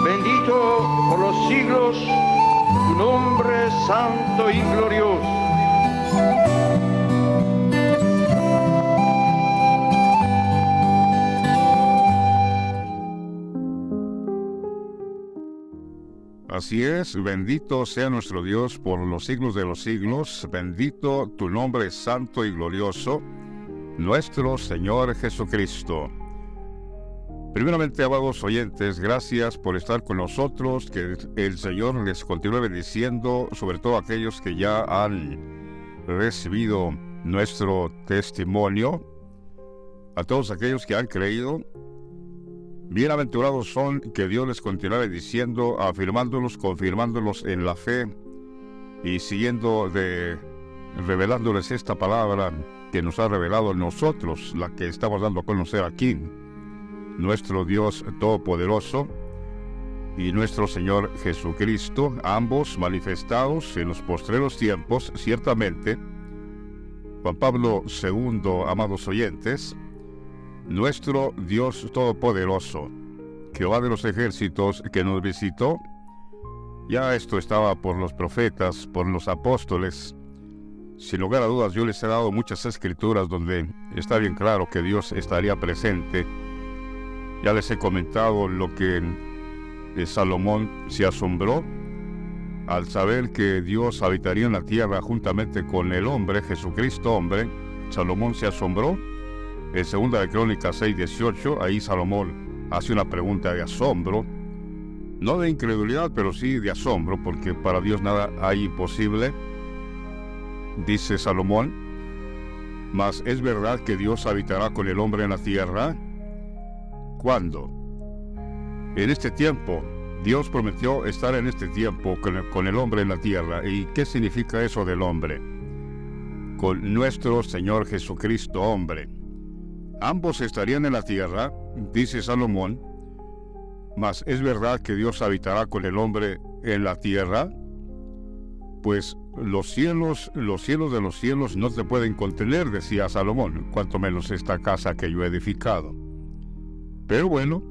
Bendito por los siglos tu nombre santo y glorioso. Así es, bendito sea nuestro Dios por los siglos de los siglos, bendito tu nombre santo y glorioso, nuestro Señor Jesucristo. Primeramente, amados oyentes, gracias por estar con nosotros, que el Señor les continúe bendiciendo, sobre todo aquellos que ya han recibido nuestro testimonio, a todos aquellos que han creído. Bienaventurados son, que Dios les continúe bendiciendo, afirmándolos, confirmándolos en la fe y revelándoles esta palabra que nos ha revelado nosotros, la que estamos dando a conocer aquí, nuestro Dios Todopoderoso y nuestro Señor Jesucristo, ambos manifestados en los postreros tiempos, ciertamente. Juan Pablo II, amados oyentes, nuestro Dios Todopoderoso, Jehová de los ejércitos, que nos visitó, ya esto estaba por los profetas, por los apóstoles. Sin lugar a dudas, yo les he dado muchas escrituras donde está bien claro que Dios estaría presente. Ya les he comentado lo que Salomón se asombró al saber que Dios habitaría en la tierra juntamente con el hombre, Jesucristo hombre. Salomón se asombró. En 2 de Crónicas 6:18, ahí Salomón hace una pregunta de asombro, no de incredulidad, pero sí de asombro, porque para Dios nada hay imposible. Dice Salomón: mas es verdad que Dios habitará con el hombre en la tierra. ¿Cuándo? En este tiempo. Dios prometió estar en este tiempo con el hombre en la tierra. ¿Y qué significa eso del hombre? Con nuestro Señor Jesucristo hombre. Ambos estarían en la tierra, dice Salomón, mas es verdad que Dios habitará con el hombre en la tierra, pues los cielos de los cielos no te pueden contener, decía Salomón, cuanto menos esta casa que yo he edificado. Pero bueno,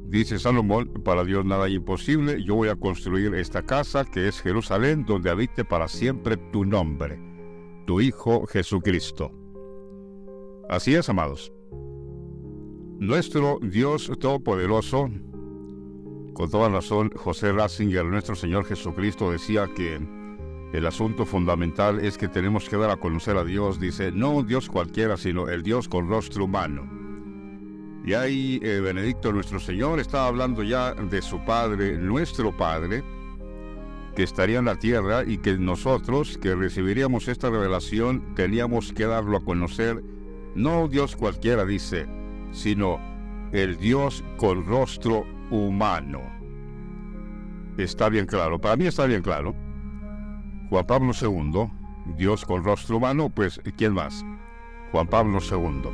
dice Salomón, para Dios nada es imposible, yo voy a construir esta casa que es Jerusalén, donde habite para siempre tu nombre, tu Hijo Jesucristo. Así es, amados. Nuestro Dios Todopoderoso, con toda razón, José Ratzinger, nuestro Señor Jesucristo, decía que el asunto fundamental es que tenemos que dar a conocer a Dios. Dice, no un Dios cualquiera, sino el Dios con rostro humano. Y ahí Benedicto, nuestro Señor, estaba hablando ya de su Padre, nuestro Padre, que estaría en la tierra, y que nosotros, que recibiríamos esta revelación, teníamos que darlo a conocer. No Dios cualquiera, dice, sino el Dios con rostro humano. Está bien claro, para mí está bien claro. Juan Pablo II, Dios con rostro humano, pues ¿quién más? Juan Pablo II,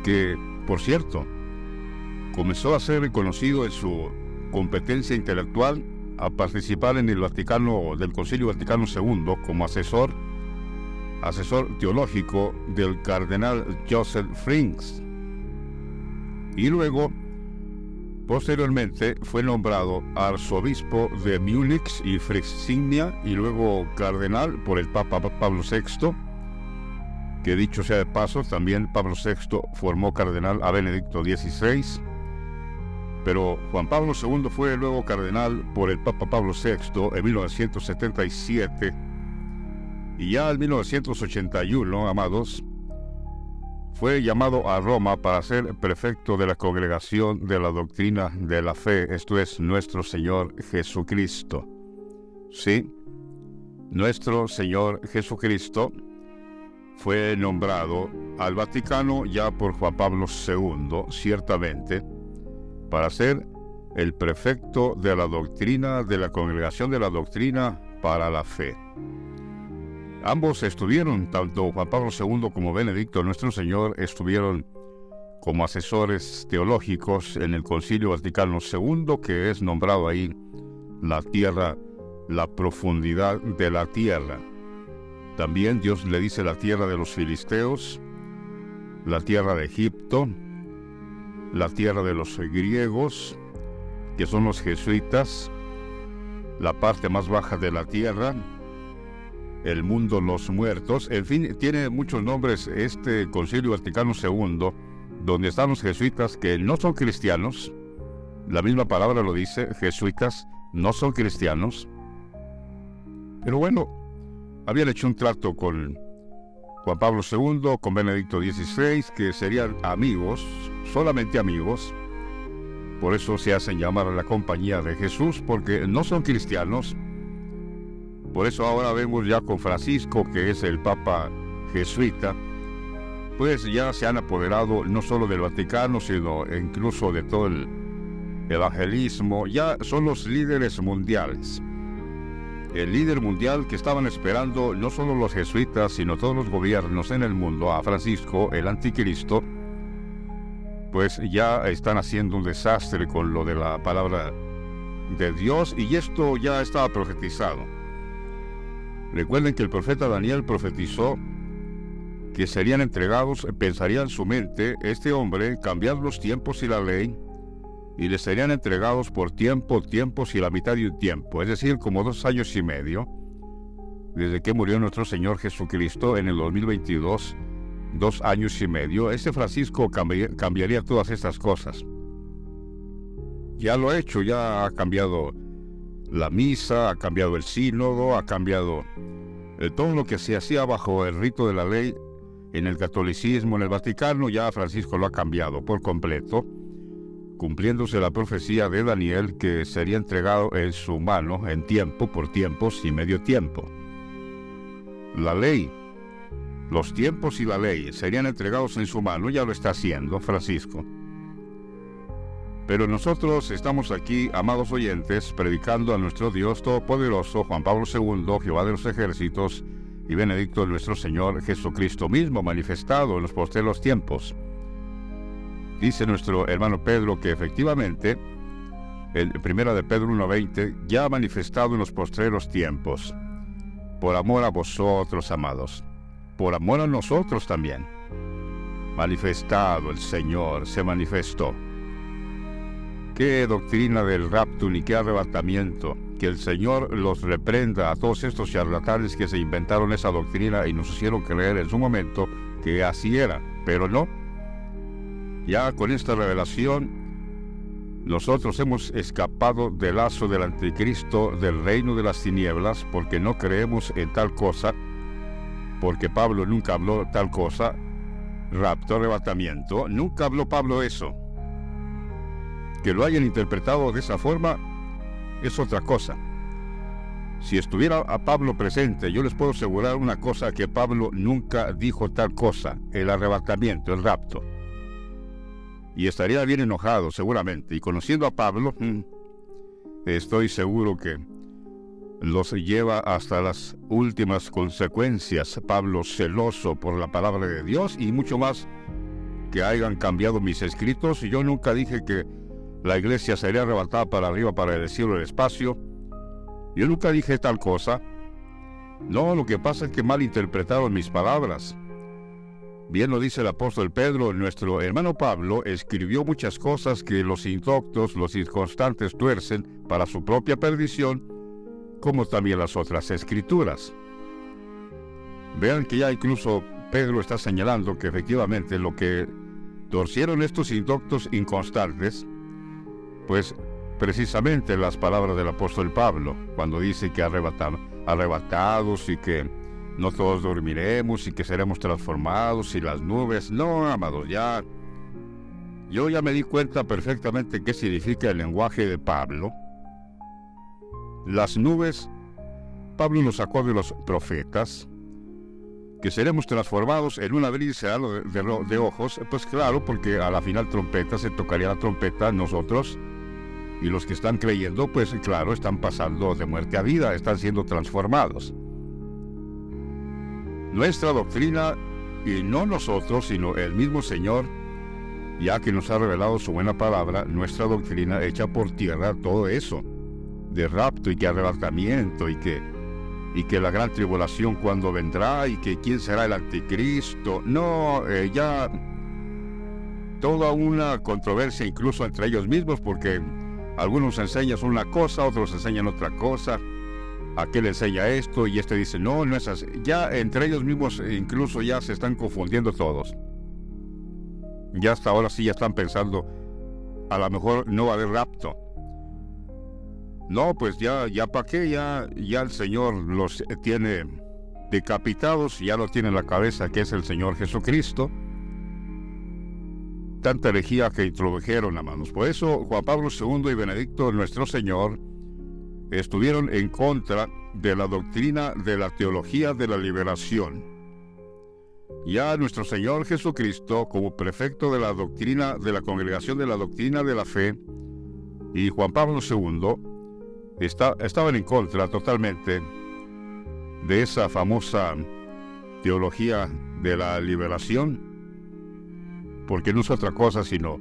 que, por cierto, comenzó a ser reconocido en su competencia intelectual a participar en el Concilio Vaticano II como asesor teológico del cardenal Joseph Frings, y luego posteriormente fue nombrado arzobispo de Múnich y Frisignia, y luego cardenal por el Papa Pablo VI, que dicho sea de paso, también Pablo VI formó cardenal a Benedicto XVI, pero Juan Pablo II fue luego cardenal por el Papa Pablo VI en 1977, y ya en 1981, amados, fue llamado a Roma para ser prefecto de la Congregación de la Doctrina de la Fe, esto es, nuestro Señor Jesucristo. Sí, nuestro Señor Jesucristo fue nombrado al Vaticano ya por Juan Pablo II, ciertamente, para ser el prefecto de la doctrina de la Congregación de la Doctrina para la Fe. Ambos estuvieron, tanto Juan Pablo II como Benedicto, nuestro Señor, estuvieron como asesores teológicos en el Concilio Vaticano II, que es nombrado ahí la tierra, la profundidad de la tierra. También Dios le dice la tierra de los filisteos, la tierra de Egipto, la tierra de los griegos, que son los jesuitas, la parte más baja de la tierra, el mundo, los muertos, en fin, tiene muchos nombres este Concilio Vaticano II, donde están los jesuitas que no son cristianos. La misma palabra lo dice, jesuitas no son cristianos. Pero bueno, habían hecho un trato con Juan Pablo II, con Benedicto XVI, que serían amigos, solamente amigos. Por eso se hacen llamar a la Compañía de Jesús, porque no son cristianos. Por eso ahora vemos ya con Francisco, que es el Papa jesuita, pues ya se han apoderado no solo del Vaticano, sino incluso de todo el evangelismo. Ya son los líderes mundiales. El líder mundial que estaban esperando no solo los jesuitas, sino todos los gobiernos en el mundo, a Francisco, el anticristo, pues ya están haciendo un desastre con lo de la palabra de Dios, y esto ya estaba profetizado. Recuerden que el profeta Daniel profetizó que serían entregados, pensaría en su mente, este hombre, cambiar los tiempos y la ley, y les serían entregados por tiempos y la mitad de un tiempo, es decir, como 2 años y medio, desde que murió nuestro Señor Jesucristo en el 2022, 2 años y medio. Este Francisco cambiaría todas estas cosas. Ya lo ha hecho, ya ha cambiado la misa, ha cambiado el sínodo, ha cambiado todo lo que se hacía bajo el rito de la ley en el catolicismo, en el Vaticano. Ya Francisco lo ha cambiado por completo, cumpliéndose la profecía de Daniel, que sería entregado en su mano en tiempo, por tiempos y medio tiempo. La ley, los tiempos y la ley serían entregados en su mano. Ya lo está haciendo Francisco. Pero nosotros estamos aquí, amados oyentes, predicando a nuestro Dios Todopoderoso, Juan Pablo II, Jehová de los ejércitos, y Benedicto nuestro Señor Jesucristo mismo, manifestado en los postreros tiempos. Dice nuestro hermano Pedro que efectivamente, en 1 de Pedro 1:20, ya ha manifestado en los postreros tiempos, por amor a vosotros, amados, por amor a nosotros también. Manifestado el Señor, se manifestó. Qué doctrina del rapto ni qué arrebatamiento. Que el Señor los reprenda a todos estos charlatanes que se inventaron esa doctrina y nos hicieron creer en su momento que así era, pero no. Ya con esta revelación nosotros hemos escapado del lazo del anticristo, del reino de las tinieblas, porque no creemos en tal cosa, porque Pablo nunca habló tal cosa, rapto, arrebatamiento, nunca habló Pablo eso. Que lo hayan interpretado de esa forma es otra cosa. Si estuviera a Pablo presente, yo les puedo asegurar una cosa, que Pablo nunca dijo tal cosa, el arrebatamiento, el rapto. Y estaría bien enojado seguramente, y conociendo a Pablo, estoy seguro que los lleva hasta las últimas consecuencias. Pablo, celoso por la palabra de Dios, y mucho más que hayan cambiado mis escritos. Yo nunca dije que la iglesia sería arrebatada para arriba, para el cielo, el espacio. Yo nunca dije tal cosa. No, lo que pasa es que malinterpretaron mis palabras. Bien lo dice el apóstol Pedro, nuestro hermano Pablo escribió muchas cosas que los indoctos, los inconstantes tuercen para su propia perdición, como también las otras escrituras. Vean que ya incluso Pedro está señalando que efectivamente lo que torcieron estos indoctos inconstantes, pues precisamente las palabras del apóstol Pablo, cuando dice que arrebatados y que no todos dormiremos y que seremos transformados y las nubes. No, amados, yo ya me di cuenta perfectamente qué significa el lenguaje de Pablo. Las nubes, Pablo lo sacó de los profetas, que seremos transformados en un abrir y cerrar de ojos. Pues claro, porque a la final trompeta, se tocaría la trompeta, nosotros, y los que están creyendo, pues claro, están pasando de muerte a vida, están siendo transformados. Nuestra doctrina, y no nosotros, sino el mismo Señor, ya que nos ha revelado su buena palabra, nuestra doctrina echa por tierra todo eso, de rapto y que arrebatamiento, y que la gran tribulación cuando vendrá, y que quién será el anticristo. No, ya toda una controversia incluso entre ellos mismos, porque algunos enseñan una cosa, otros enseñan otra cosa. Aquel enseña esto y este dice no, no es así. Ya entre ellos mismos incluso ya se están confundiendo todos. Ya hasta ahora sí ya están pensando, a lo mejor no va a haber rapto. No, pues ya para qué, ya el Señor los tiene decapitados, ya lo tiene en la cabeza, que es el Señor Jesucristo. Tanta herejía que introdujeron, hermanos. Por eso Juan Pablo II y Benedicto nuestro Señor estuvieron en contra de la doctrina de la teología de la liberación. Ya nuestro Señor Jesucristo, como prefecto de la doctrina de la Congregación de la Doctrina de la Fe, y Juan Pablo II estaban en contra totalmente de esa famosa teología de la liberación, porque no es otra cosa sino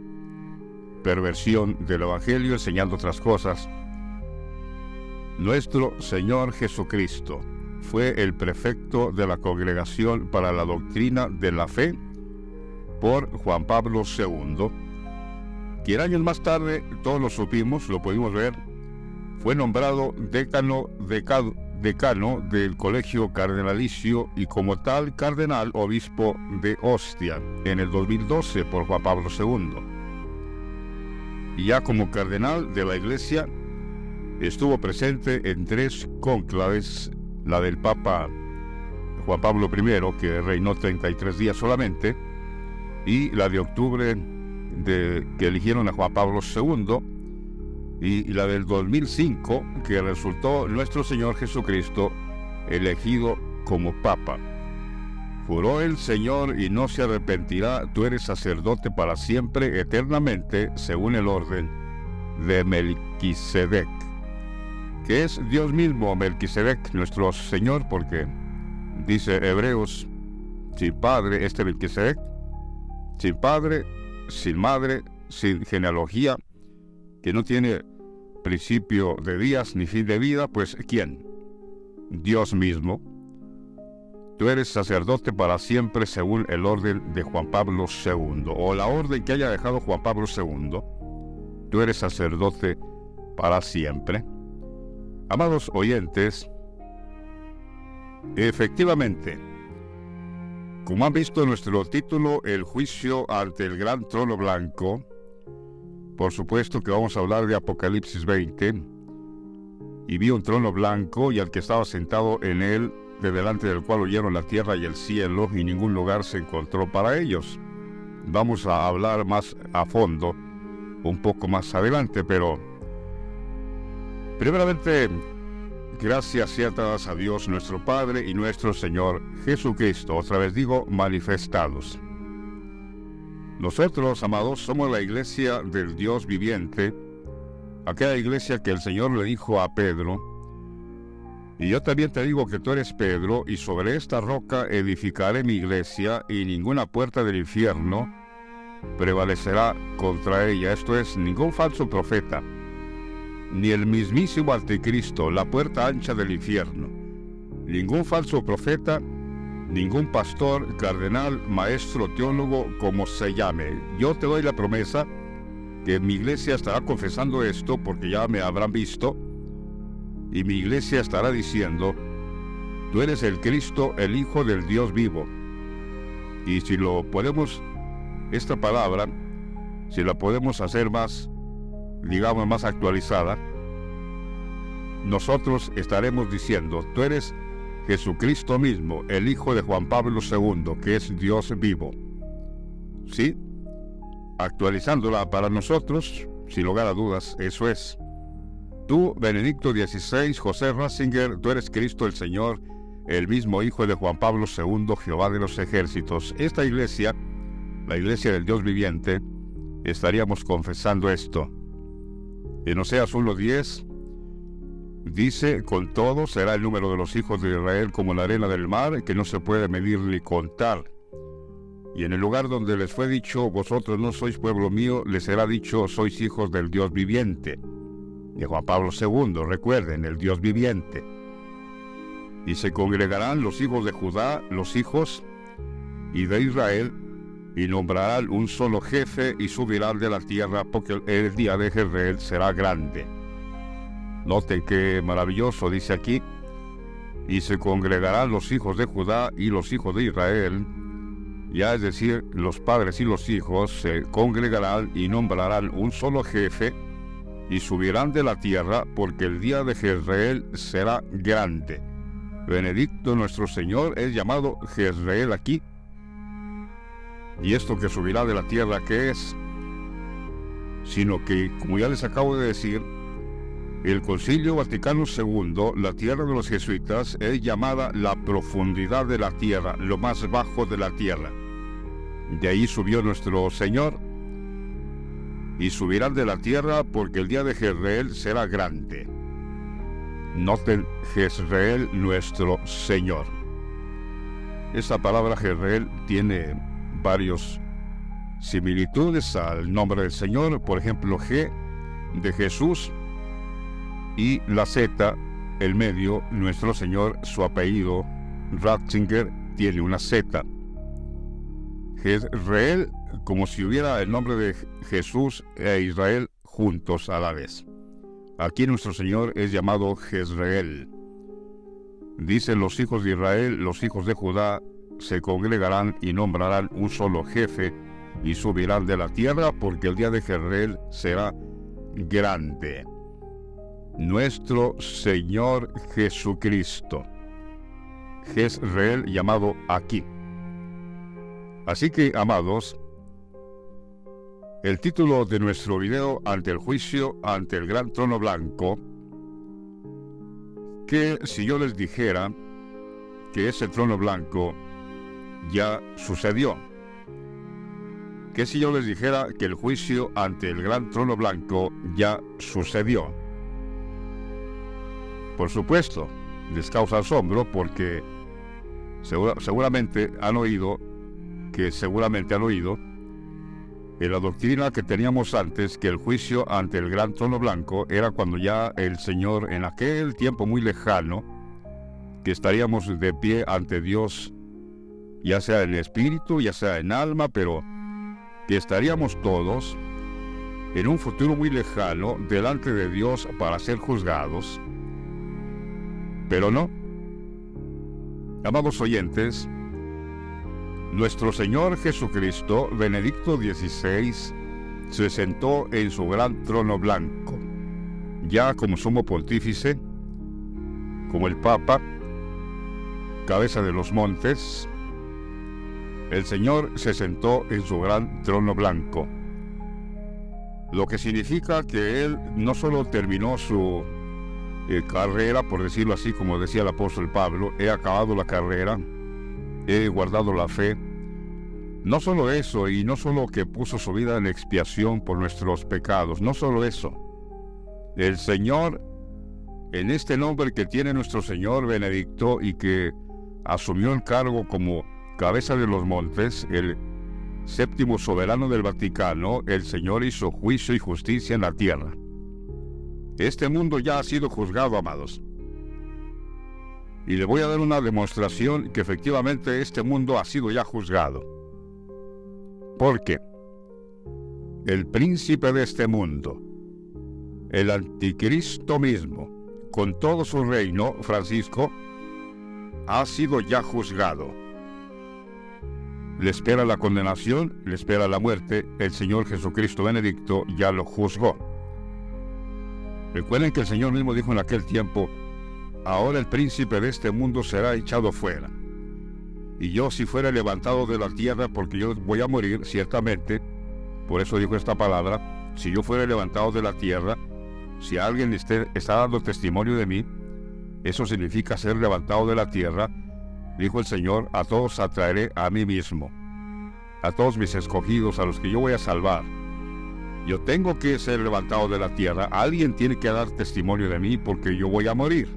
perversión del Evangelio, enseñando otras cosas. Nuestro Señor Jesucristo fue el prefecto de la Congregación para la Doctrina de la Fe por Juan Pablo II, quien años más tarde, todos lo supimos, lo pudimos ver, fue nombrado decano del Colegio Cardenalicio y como tal cardenal obispo de Ostia en el 2012 por Juan Pablo II. Y ya como cardenal de la Iglesia estuvo presente en 3 cónclaves, la del Papa Juan Pablo I, que reinó 33 días solamente, y la de octubre que eligieron a Juan Pablo II, y la del 2005, que resultó nuestro Señor Jesucristo elegido como Papa. Juró el Señor y no se arrepentirá, tú eres sacerdote para siempre, eternamente, según el orden de Melquisedec, que es Dios mismo, Melquisedec, nuestro Señor, porque dice Hebreos, sin padre, Melquisedec, sin padre, sin madre, sin genealogía, que no tiene principio de días ni fin de vida, pues ¿quién? Dios mismo. Tú eres sacerdote para siempre según el orden de Juan Pablo II, o la orden que haya dejado Juan Pablo II. Tú eres sacerdote para siempre. Amados oyentes, efectivamente, como han visto en nuestro título, el juicio ante el gran trono blanco, por supuesto que vamos a hablar de Apocalipsis 20, y vi un trono blanco y al que estaba sentado en él, de delante del cual huyeron la tierra y el cielo, y ningún lugar se encontró para ellos. Vamos a hablar más a fondo, un poco más adelante, pero primeramente, gracias sean dadas a Dios nuestro Padre y nuestro Señor Jesucristo, otra vez digo, manifestados. Nosotros, amados, somos la iglesia del Dios viviente, aquella iglesia que el Señor le dijo a Pedro, y yo también te digo que tú eres Pedro, y sobre esta roca edificaré mi iglesia, y ninguna puerta del infierno prevalecerá contra ella. Esto es, ningún falso profeta, ni el mismísimo anticristo, la puerta ancha del infierno, ningún falso profeta, ningún pastor, cardenal, maestro, teólogo, como se llame. Yo te doy la promesa que mi iglesia estará confesando esto, porque ya me habrán visto, y mi iglesia estará diciendo, tú eres el Cristo, el Hijo del Dios vivo. Y si lo podemos, esta palabra, si la podemos hacer más, digamos, más actualizada, nosotros estaremos diciendo, tú eres Jesucristo mismo, el Hijo de Juan Pablo II, que es Dios vivo. ¿Sí? Actualizándola para nosotros, sin lugar a dudas, eso es. Tú, Benedicto XVI, José Ratzinger, tú eres Cristo el Señor, el mismo Hijo de Juan Pablo II, Jehová de los ejércitos. Esta iglesia, la iglesia del Dios viviente, estaríamos confesando esto. En Oseas 1:10 dice, con todo será el número de los hijos de Israel como la arena del mar, que no se puede medir ni contar. Y en el lugar donde les fue dicho, vosotros no sois pueblo mío, les será dicho, sois hijos del Dios viviente. De Juan Pablo II, recuerden, el Dios viviente. Y se congregarán los hijos de Judá, los hijos y de Israel, y nombrarán un solo jefe y subirán de la tierra, porque el día de Jezreel será grande. Noten qué maravilloso dice aquí: y se congregarán los hijos de Judá y los hijos de Israel, ya es decir, los padres y los hijos se congregarán y nombrarán un solo jefe y subirán de la tierra, porque el día de Jezreel será grande. Benedicto nuestro Señor es llamado Jezreel aquí. Y esto que subirá de la tierra, ¿qué es? Sino que, como ya les acabo de decir, el Concilio Vaticano II, la tierra de los jesuitas, es llamada la profundidad de la tierra, lo más bajo de la tierra. De ahí subió nuestro Señor, y subirán de la tierra porque el día de Jezreel será grande. Noten, Jezreel nuestro Señor. Esta palabra Jezreel tiene varios similitudes al nombre del Señor. Por ejemplo, G de Jesús, y la Z, el medio, nuestro Señor, su apellido, Ratzinger, tiene una Z. Jezreel, como si hubiera el nombre de Jesús e Israel juntos a la vez. Aquí nuestro Señor es llamado Jezreel. Dicen los hijos de Israel, los hijos de Judá, se congregarán y nombrarán un solo jefe y subirán de la tierra, porque el día de Jezreel será grande. Nuestro Señor Jesucristo. Jezreel llamado aquí. Así que, amados, el título de nuestro video: ante el juicio, ante el gran trono blanco, que si yo les dijera que ese trono blanco ya sucedió, que si yo les dijera que el juicio ante el gran trono blanco ya sucedió. Por supuesto, les causa asombro, porque seguramente han oído en la doctrina que teníamos antes, que el juicio ante el gran trono blanco era cuando ya el Señor, en aquel tiempo muy lejano, que estaríamos de pie ante Dios, ya sea en espíritu, ya sea en alma, pero que estaríamos todos en un futuro muy lejano delante de Dios para ser juzgados. Pero no, amados oyentes, nuestro Señor Jesucristo, Benedicto XVI, se sentó en su gran trono blanco, ya como sumo pontífice, como el Papa, cabeza de los montes. El Señor se sentó en su gran trono blanco, lo que significa que Él no solo terminó su carrera, por decirlo así, como decía el apóstol Pablo: he acabado la carrera, he guardado la fe. No solo eso, y no solo que puso su vida en expiación por nuestros pecados, no solo eso. El Señor, en este nombre que tiene nuestro Señor Benedicto, y que asumió el cargo como cabeza de los montes, el séptimo soberano del Vaticano, el Señor hizo juicio y justicia en la tierra. Este mundo ya ha sido juzgado, amados. Y le voy a dar una demostración que efectivamente este mundo ha sido ya juzgado. Porque el príncipe de este mundo, el anticristo mismo, con todo su reino, Francisco, ha sido ya juzgado. Le espera la condenación, le espera la muerte. El Señor Jesucristo Benedicto ya lo juzgó. Recuerden que el Señor mismo dijo en aquel tiempo: ahora el príncipe de este mundo será echado fuera. Y yo, si fuera levantado de la tierra, porque yo voy a morir, ciertamente, por eso dijo esta palabra: si yo fuera levantado de la tierra, si alguien está dando testimonio de mí, eso significa ser levantado de la tierra. Dijo el Señor: a todos atraeré a mí mismo, a todos mis escogidos, a los que yo voy a salvar. Yo tengo que ser levantado de la tierra. Alguien tiene que dar testimonio de mí, porque yo voy a morir.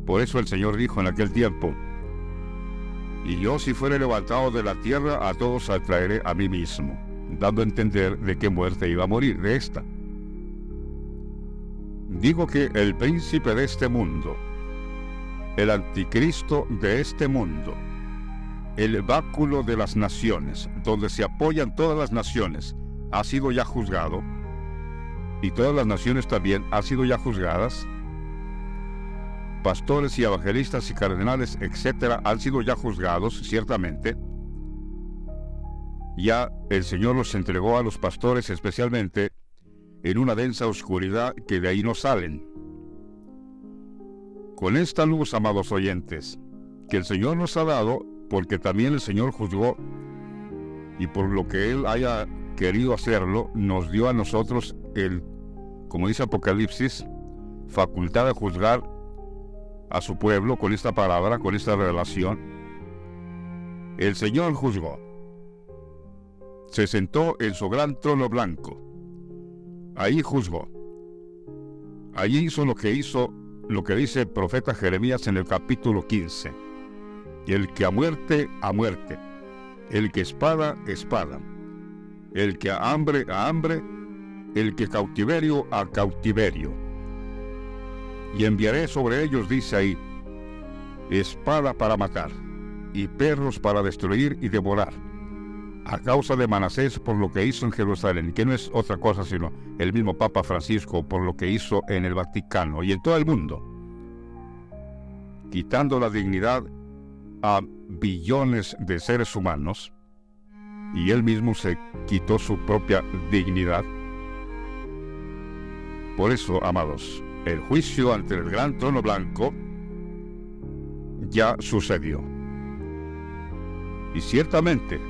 Por eso el Señor dijo en aquel tiempo: y yo, si fuere levantado de la tierra, a todos atraeré a mí mismo, dando a entender de qué muerte iba a morir, de esta. Digo que el príncipe de este mundo, el anticristo de este mundo, el báculo de las naciones, donde se apoyan todas las naciones, ha sido ya juzgado, y todas las naciones también han sido ya juzgadas. Pastores y evangelistas y cardenales, etcétera, han sido ya juzgados, ciertamente. Ya el Señor los entregó a los pastores, especialmente en una densa oscuridad que de ahí no salen. Con esta luz, amados oyentes, que el Señor nos ha dado, porque también el Señor juzgó, y por lo que Él haya querido hacerlo, nos dio a nosotros como dice Apocalipsis, facultad de juzgar a su pueblo con esta palabra, con esta revelación. El Señor juzgó. Se sentó en su gran trono blanco. Ahí juzgó. Allí hizo lo que dice el profeta Jeremías en el capítulo 15. El que a muerte, a muerte. El que espada, espada. El que a hambre, a hambre. El que cautiverio, a cautiverio. Y enviaré sobre ellos, dice ahí, espada para matar, y perros para destruir y devorar, a causa de Manasés por lo que hizo en Jerusalén, que no es otra cosa sino el mismo Papa Francisco por lo que hizo en el Vaticano y en todo el mundo, quitando la dignidad a billones de seres humanos, y él mismo se quitó su propia dignidad. Por eso, amados, el juicio ante el gran trono blanco ya sucedió. Y ciertamente,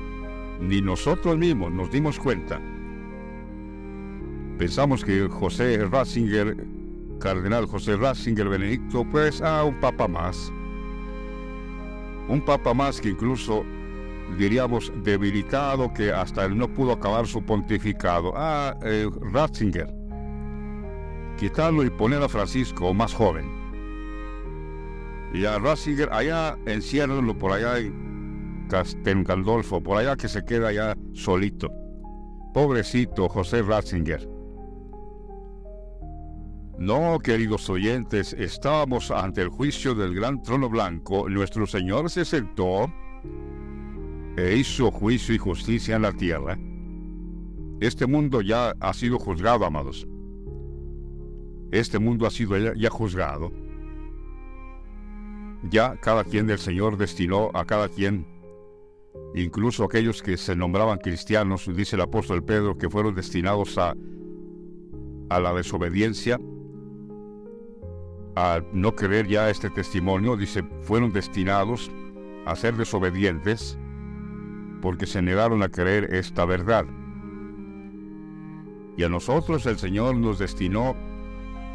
ni nosotros mismos nos dimos cuenta. Pensamos que José Ratzinger, Cardenal José Ratzinger Benedicto, pues un papa más. Un papa más que incluso, diríamos, debilitado, que hasta él no pudo acabar su pontificado. Ratzinger. Quitarlo y poner a Francisco más joven. Y a Ratzinger allá, enciérrenlo por allá en Castel Gandolfo, por allá, que se queda allá solito. Pobrecito José Ratzinger. No, queridos oyentes, estábamos ante el juicio del gran trono blanco. Nuestro Señor se sentó e hizo juicio y justicia en la tierra. Este mundo ya ha sido juzgado, amados. Este mundo ha sido ya juzgado. Ya cada quien del Señor destinó a cada quien, incluso aquellos que se nombraban cristianos, dice el apóstol Pedro, que fueron destinados a la desobediencia, a no creer ya este testimonio, dice, fueron destinados a ser desobedientes porque se negaron a creer esta verdad. Y a nosotros el Señor nos destinó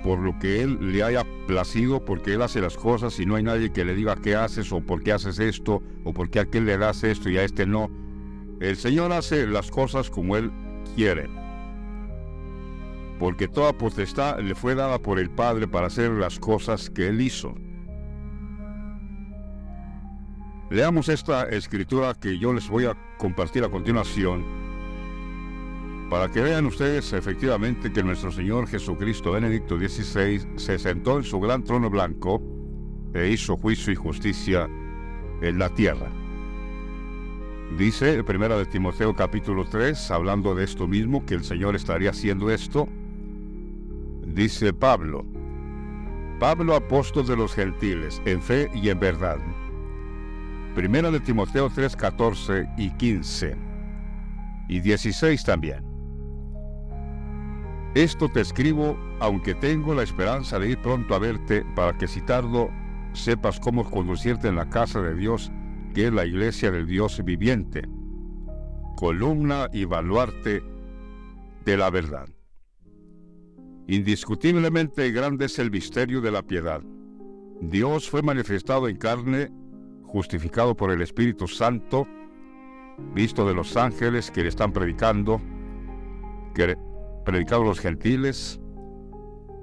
por lo que Él le haya placido, porque Él hace las cosas y no hay nadie que le diga qué haces o por qué haces esto o por qué a aquel le das esto y a este no. El Señor hace las cosas como Él quiere, porque toda potestad le fue dada por el Padre para hacer las cosas que Él hizo. Leamos esta escritura que yo les voy a compartir a continuación, para que vean ustedes efectivamente que nuestro Señor Jesucristo Benedicto XVI se sentó en su gran trono blanco e hizo juicio y justicia en la tierra. Dice 1 Timoteo capítulo 3, hablando de esto mismo, que el Señor estaría haciendo esto. Dice Pablo, apóstol de los gentiles, en fe y en verdad. 1 Timoteo 3, 14 y 15 y 16 también. Esto te escribo, aunque tengo la esperanza de ir pronto a verte, para que si tardo sepas cómo conducirte en la casa de Dios, que es la iglesia del Dios viviente, columna y baluarte de la verdad. Indiscutiblemente grande es el misterio de la piedad. Dios fue manifestado en carne, justificado por el Espíritu Santo, visto de los ángeles que le están predicando, predicado a los gentiles,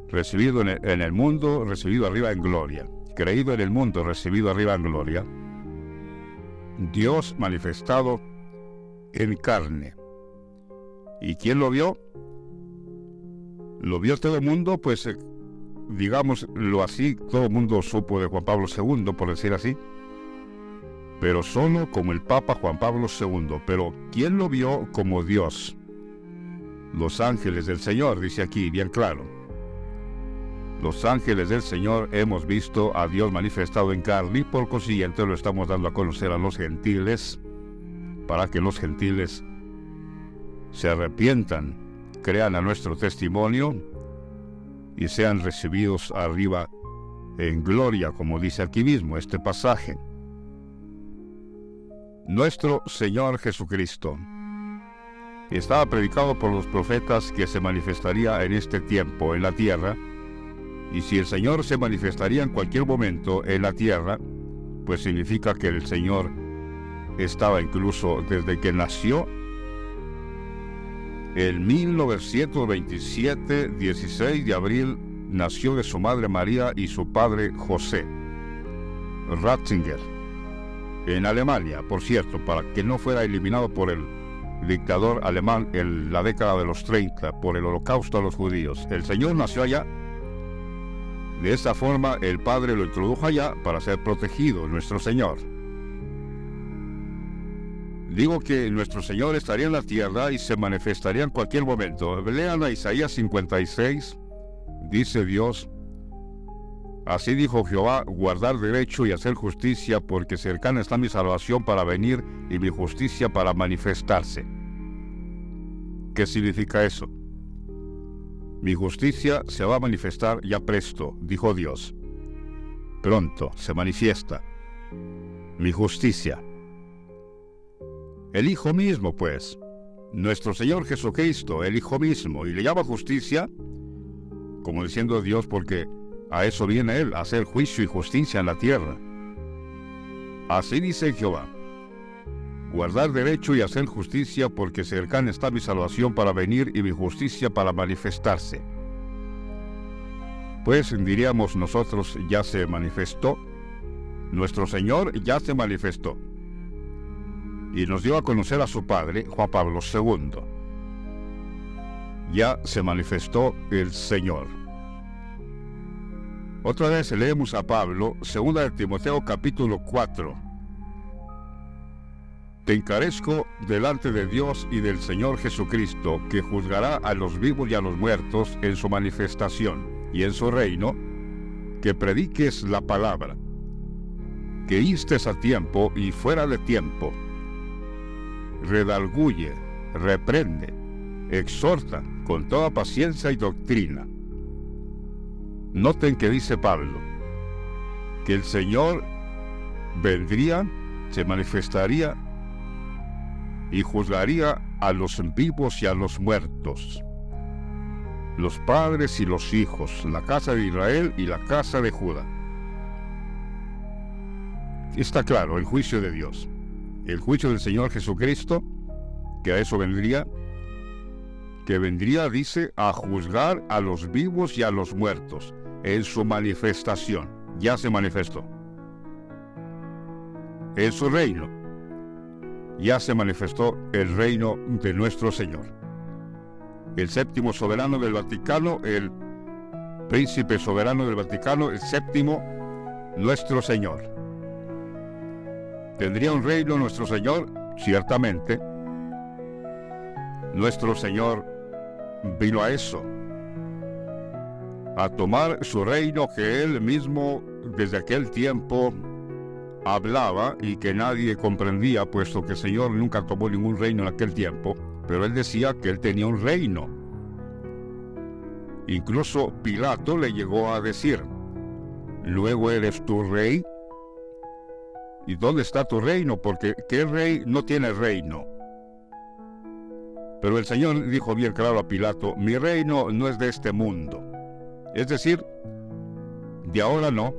recibido en el mundo, recibido arriba en gloria, creído en el mundo, recibido arriba en gloria. Dios manifestado en carne. ¿Y quién lo vio? Lo vio todo el mundo, pues digámoslo así, todo el mundo supo de Juan Pablo II, por decir así. pero solo como el Papa Juan Pablo II. Pero ¿quién lo vio como Dios? Los ángeles del Señor, dice aquí bien claro. Los ángeles del Señor hemos visto a Dios manifestado en carne y por consiguiente lo estamos dando a conocer a los gentiles para que los gentiles se arrepientan, crean a nuestro testimonio y sean recibidos arriba en gloria, como dice aquí mismo este pasaje. Nuestro Señor Jesucristo estaba predicado por los profetas que se manifestaría en este tiempo en la tierra, y si el Señor se manifestaría en cualquier momento en la tierra, pues significa que el Señor estaba incluso desde que nació. En 1927, 16 de abril, nació de su madre María y su padre José. Ratzinger, en Alemania, por cierto, para que no fuera eliminado por el dictador alemán en la década de los 30, por el holocausto a los judíos. El Señor nació allá. De esta forma, el Padre lo introdujo allá para ser protegido, nuestro Señor. Digo que nuestro Señor estaría en la tierra y se manifestaría en cualquier momento. Lean a Isaías 56, dice Dios: así dijo Jehová, guardar derecho y hacer justicia, porque cercana está mi salvación para venir y mi justicia para manifestarse. ¿Qué significa eso? Mi justicia se va a manifestar ya presto, dijo Dios. Pronto se manifiesta mi justicia. El Hijo mismo, pues, nuestro Señor Jesucristo, el Hijo mismo, y le llama justicia, como diciendo Dios, porque a eso viene Él, a hacer juicio y justicia en la tierra. Así dice Jehová: guardar derecho y hacer justicia, porque cercana está mi salvación para venir y mi justicia para manifestarse. Pues diríamos nosotros, ya se manifestó. Nuestro Señor ya se manifestó y nos dio a conocer a su Padre, Juan Pablo II. Ya se manifestó el Señor. Otra vez leemos a Pablo, 2 de Timoteo capítulo 4. Te encarezco delante de Dios y del Señor Jesucristo, que juzgará a los vivos y a los muertos en su manifestación y en su reino, que prediques la palabra, que instes a tiempo y fuera de tiempo, redarguye, reprende, exhorta con toda paciencia y doctrina. Noten que dice Pablo que el Señor vendría, se manifestaría y juzgaría a los vivos y a los muertos, los padres y los hijos, la casa de Israel y la casa de Judá. Está claro el juicio de Dios, el juicio del Señor Jesucristo, que a eso vendría, que vendría, dice, a juzgar a los vivos y a los muertos en su manifestación. Ya se manifestó. En su reino ya se manifestó el reino de nuestro Señor. El séptimo soberano del Vaticano, el príncipe soberano del Vaticano, el séptimo, nuestro Señor. ¿Tendría un reino nuestro Señor? Ciertamente. Nuestro Señor vino a eso, a tomar su reino que Él mismo desde aquel tiempo hablaba y que nadie comprendía, puesto que el Señor nunca tomó ningún reino en aquel tiempo, pero Él decía que Él tenía un reino. Incluso Pilato le llegó a decir: ¿luego eres tu rey? ¿Y dónde está tu reino? Porque ¿qué rey no tiene reino? Pero el Señor dijo bien claro a Pilato: mi reino no es de este mundo. Es decir, de ahora no,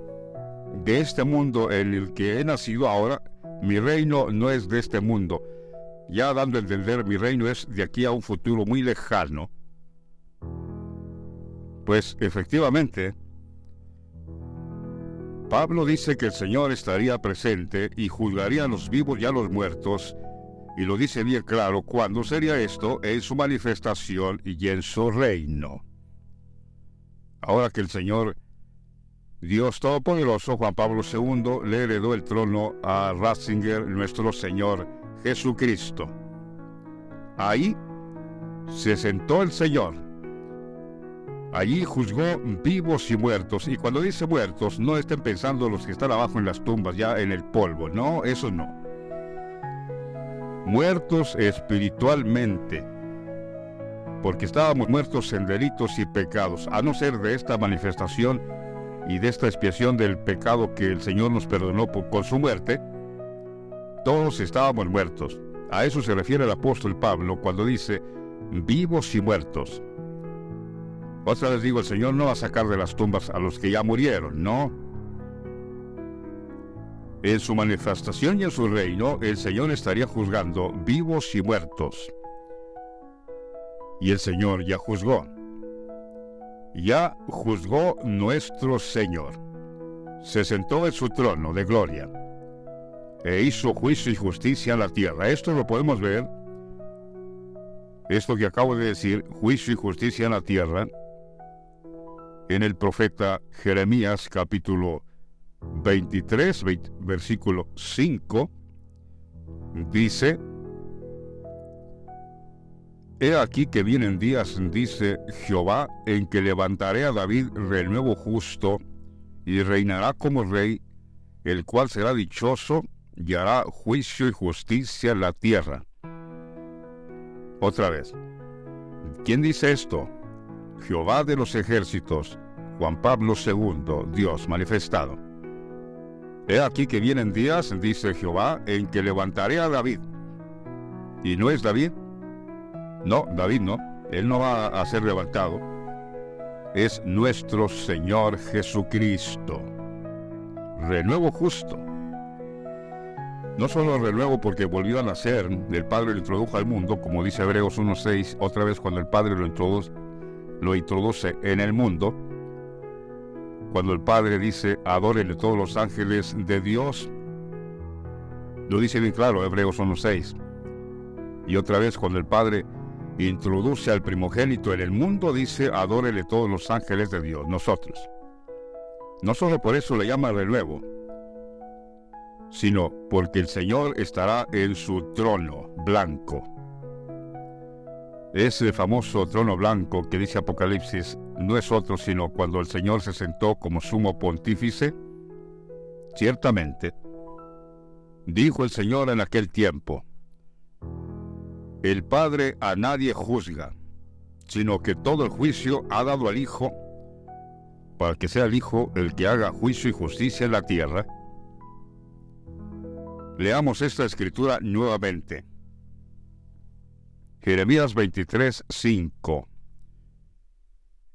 de este mundo en el que he nacido ahora, mi reino no es de este mundo. Ya dando a entender, mi reino es de aquí a un futuro muy lejano. Pues efectivamente, Pablo dice que el Señor estaría presente y juzgaría a los vivos y a los muertos, y lo dice bien claro. ¿Cuándo sería esto? En su manifestación y en su reino. Ahora que el Señor Dios Todopoderoso, Juan Pablo II, le heredó el trono a Ratzinger, nuestro Señor Jesucristo. Ahí se sentó el Señor. Allí juzgó vivos y muertos. Y cuando dice muertos, no estén pensando los que están abajo en las tumbas, ya en el polvo. No, eso no. Muertos espiritualmente, porque estábamos muertos en delitos y pecados, a no ser de esta manifestación y de esta expiación del pecado que el Señor nos perdonó con su muerte. Todos estábamos muertos. A eso se refiere el apóstol Pablo cuando dice vivos y muertos. Otra vez digo, el Señor no va a sacar de las tumbas a los que ya murieron, no. En su manifestación y en su reino, el Señor estaría juzgando vivos y muertos. Y el Señor ya juzgó. Ya juzgó nuestro Señor. Se sentó en su trono de gloria e hizo juicio y justicia en la tierra. Esto lo podemos ver, esto que acabo de decir, juicio y justicia en la tierra, en el profeta Jeremías capítulo 23, versículo 5, dice: He aquí que vienen días, dice Jehová, en que levantaré a David renuevo justo, y reinará como rey, el cual será dichoso, y hará juicio y justicia en la tierra. Otra vez, ¿quién dice esto? Jehová de los ejércitos, Juan Pablo II, Dios manifestado. He aquí que vienen días, dice Jehová, en que levantaré a David. ¿Y no es David? No, David no. Él no va a ser levantado. Es nuestro Señor Jesucristo. Renuevo justo. No solo renuevo porque volvió a nacer, el Padre lo introdujo al mundo, como dice Hebreos 1:6, otra vez cuando el Padre lo introduce en el mundo. Cuando el Padre dice, adórenle todos los ángeles de Dios, lo dice bien claro, Hebreos 1:6. Y otra vez cuando el Padre introduce al primogénito en el mundo, dice, adórenle todos los ángeles de Dios, nosotros. No solo por eso le llama renuevo, sino porque el Señor estará en su trono blanco. Ese famoso trono blanco que dice Apocalipsis no es otro sino cuando el Señor se sentó como sumo pontífice. Ciertamente, dijo el Señor en aquel tiempo: el Padre a nadie juzga, sino que todo el juicio ha dado al Hijo, para que sea el Hijo el que haga juicio y justicia en la tierra. Leamos esta escritura nuevamente. Jeremías 23:5.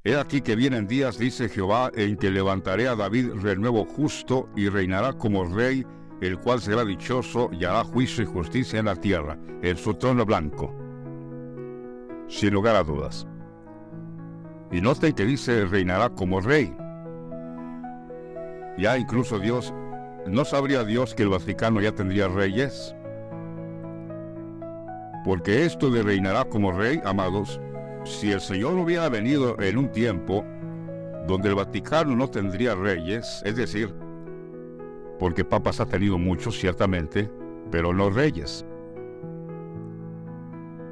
He aquí que vienen días, dice Jehová, en que levantaré a David renuevo justo, y reinará como rey, el cual será dichoso, y hará juicio y justicia en la tierra, en su trono blanco. Sin lugar a dudas. Y noten que dice reinará como rey. Ya incluso Dios, ¿no sabría Dios que el Vaticano ya tendría reyes? Porque esto de reinará como rey, amados, si el Señor hubiera venido en un tiempo donde el Vaticano no tendría reyes, es decir, porque papas ha tenido muchos, ciertamente, pero no reyes.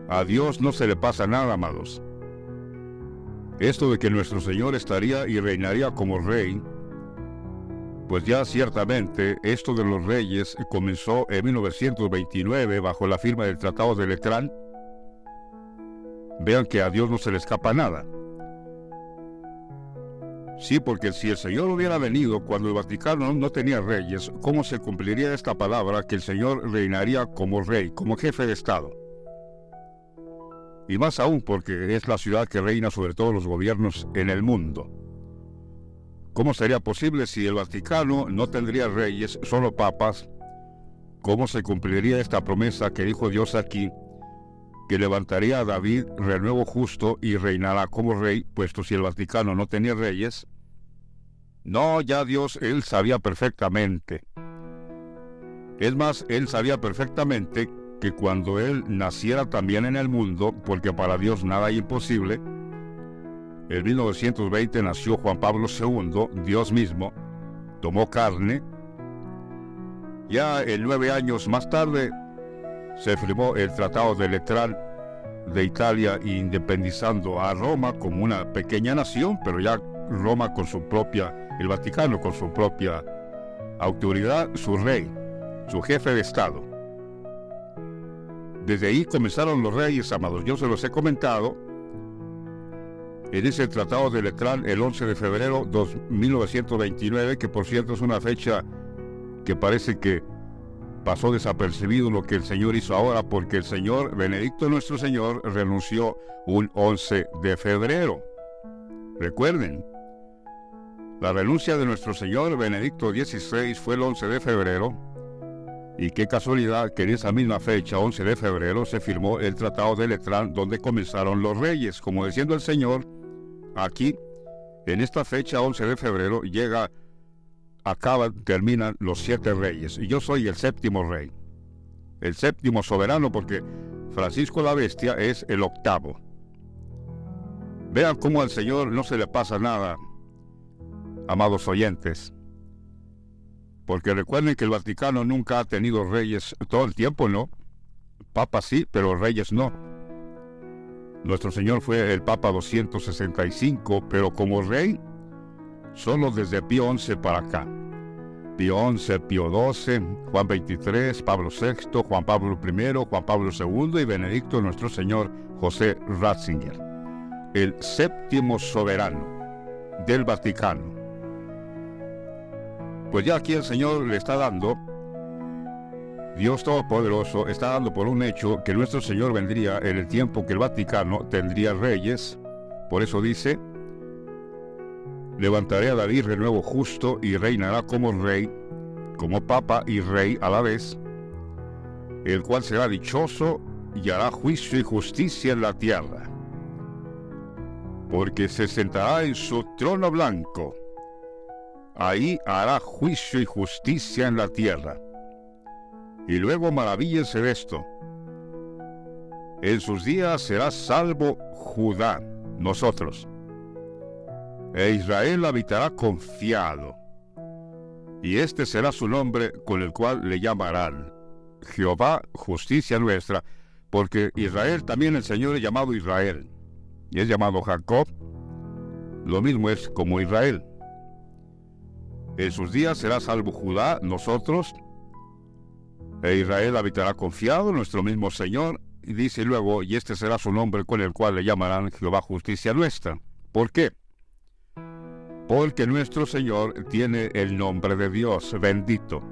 A Dios no se le pasa nada, amados. Esto de que nuestro Señor estaría y reinaría como rey, pues ya ciertamente esto de los reyes comenzó en 1929 bajo la firma del Tratado de Letrán. Vean que a Dios no se le escapa nada. Sí, porque si el Señor hubiera venido cuando el Vaticano no tenía reyes, ¿cómo se cumpliría esta palabra que el Señor reinaría como rey, como jefe de Estado? Y más aún porque es la ciudad que reina sobre todos los gobiernos en el mundo. ¿Cómo sería posible si el Vaticano no tendría reyes, solo papas? ¿Cómo se cumpliría esta promesa que dijo Dios aquí, que levantaría a David renuevo justo y reinará como rey, puesto si el Vaticano no tenía reyes? No, ya Dios, Él sabía perfectamente. Es más, Él sabía perfectamente que cuando Él naciera también en el mundo, porque para Dios nada es imposible, En 1920 nació Juan Pablo II, Dios mismo, tomó carne. Ya 9 años más tarde se firmó el Tratado de Letrán de Italia, independizando a Roma como una pequeña nación, pero ya Roma con su propia, el Vaticano con su propia autoridad, su rey, su jefe de Estado. Desde ahí comenzaron los reyes, amados. Yo se los he comentado. En ese Tratado de Letrán, el 11 de febrero de 1929, que por cierto es una fecha que parece que pasó desapercibido lo que el Señor hizo ahora, porque el Señor, Benedicto nuestro Señor, renunció un 11 de febrero. Recuerden, la renuncia de nuestro Señor Benedicto XVI fue el 11 de febrero, y qué casualidad que en esa misma fecha, 11 de febrero, se firmó el Tratado de Letrán, donde comenzaron los reyes. Como diciendo el Señor, aquí, en esta fecha, 11 de febrero, terminan los 7 reyes, y yo soy el 7º rey, el 7º soberano, porque Francisco la Bestia es el 8º. Vean cómo al Señor no se le pasa nada, amados oyentes, porque recuerden que el Vaticano nunca ha tenido reyes todo el tiempo, ¿no? Papas sí, pero reyes no. Nuestro Señor fue el Papa 265, pero como rey, solo desde Pío XI para acá. Pío XI, Pío XII, Juan XXIII, Pablo VI, Juan Pablo I, Juan Pablo II y Benedicto nuestro Señor José Ratzinger, el 7º soberano del Vaticano. Pues ya aquí el Señor le está dando, Dios Todopoderoso está dando por un hecho que nuestro Señor vendría en el tiempo que el Vaticano tendría reyes. Por eso dice: levantaré a David de nuevo justo y reinará como rey, como papa y rey a la vez, el cual será dichoso y hará juicio y justicia en la tierra, porque se sentará en su trono blanco, ahí hará juicio y justicia en la tierra. Y luego maravíllense de esto: en sus días será salvo Judá, nosotros, e Israel habitará confiado, y este será su nombre con el cual le llamarán Jehová, justicia nuestra, porque Israel también el Señor es llamado Israel, y es llamado Jacob, lo mismo es como Israel. En sus días será salvo Judá, nosotros, e Israel habitará confiado, nuestro mismo Señor, y dice luego: y este será su nombre con el cual le llamarán Jehová, justicia nuestra. ¿Por qué? Porque nuestro Señor tiene el nombre de Dios, bendito.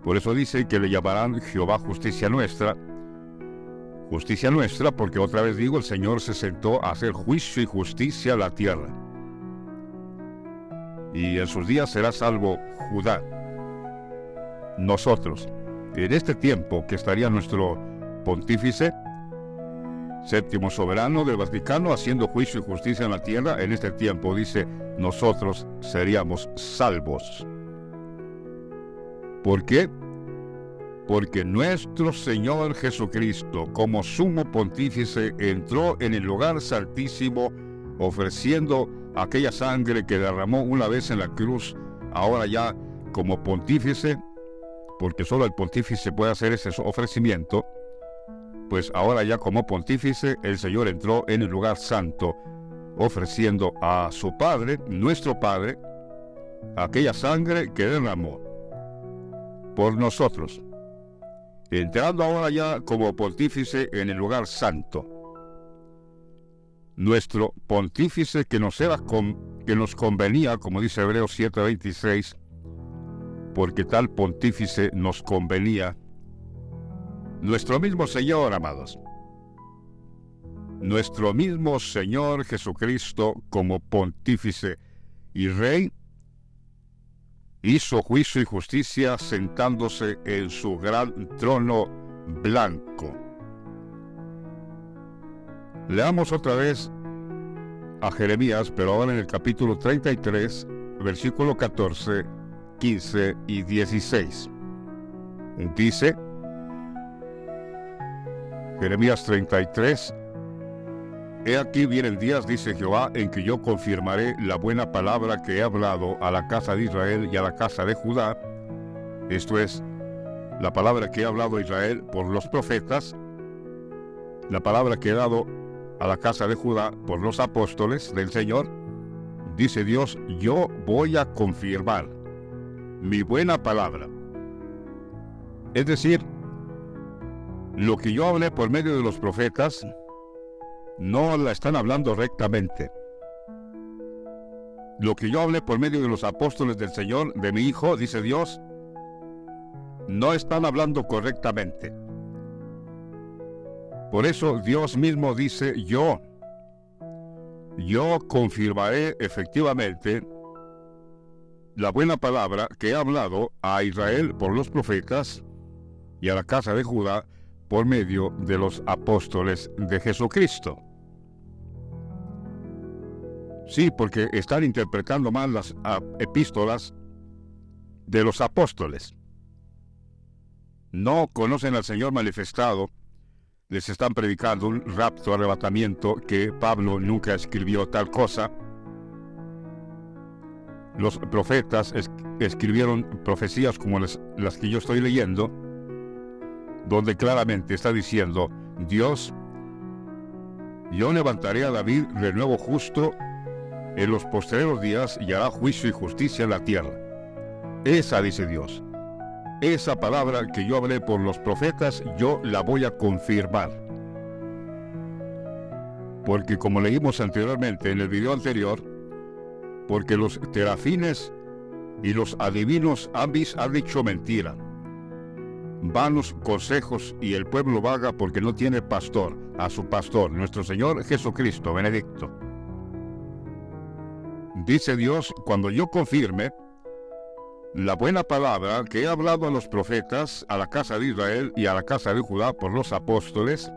Por eso dice que le llamarán Jehová, justicia nuestra. Justicia nuestra, porque otra vez digo, el Señor se sentó a hacer juicio y justicia a la tierra. Y en sus días será salvo Judá, nosotros. En este tiempo que estaría nuestro pontífice, 7º soberano del Vaticano, haciendo juicio y justicia en la tierra, en este tiempo, dice, nosotros seríamos salvos. ¿Por qué? Porque nuestro Señor Jesucristo, como sumo pontífice, entró en el lugar santísimo, ofreciendo aquella sangre que derramó una vez en la cruz. Ahora ya como pontífice, porque solo el pontífice puede hacer ese ofrecimiento, pues ahora ya como pontífice el Señor entró en el lugar santo, ofreciendo a su Padre, nuestro Padre, aquella sangre que derramó por nosotros, entrando ahora ya como pontífice en el lugar santo. Nuestro pontífice que nos convenía, como dice Hebreos 7:26, porque tal pontífice nos convenía. Nuestro mismo Señor, amados, nuestro mismo Señor Jesucristo como pontífice y rey, hizo juicio y justicia sentándose en su gran trono blanco. Leamos otra vez a Jeremías, pero ahora en el capítulo 33, versículo 14, 15 y 16. Dice, Jeremías 33, He aquí vienen días, dice Jehová, en que yo confirmaré la buena palabra que he hablado a la casa de Israel y a la casa de Judá. Esto es, la palabra que he hablado a Israel por los profetas, la palabra que he dado a la casa de Judá por los apóstoles del Señor. Dice Dios, yo voy a confirmar mi buena palabra. Es decir, lo que yo hablé por medio de los profetas, no la están hablando rectamente. Lo que yo hablé por medio de los apóstoles del Señor, de mi Hijo, dice Dios, no están hablando correctamente. Por eso Dios mismo dice, yo confirmaré efectivamente la buena palabra que he hablado a Israel por los profetas y a la casa de Judá por medio de los apóstoles de Jesucristo. Sí, porque están interpretando mal las epístolas de los apóstoles. No conocen al Señor manifestado. Les están predicando un rapto, arrebatamiento, que Pablo nunca escribió tal cosa. Los profetas escribieron profecías como las que yo estoy leyendo, donde claramente está diciendo, Dios, yo levantaré a David renuevo justo en los postreros días y hará juicio y justicia en la tierra. Esa, dice Dios, esa palabra que yo hablé por los profetas, yo la voy a confirmar. Porque como leímos anteriormente en el video anterior, porque los terafines y los adivinos han dicho mentira. Vanos consejos y el pueblo vaga porque no tiene pastor, a su pastor, nuestro Señor Jesucristo, benedicto. Dice Dios, cuando yo confirme la buena palabra que he hablado a los profetas, a la casa de Israel y a la casa de Judá por los apóstoles,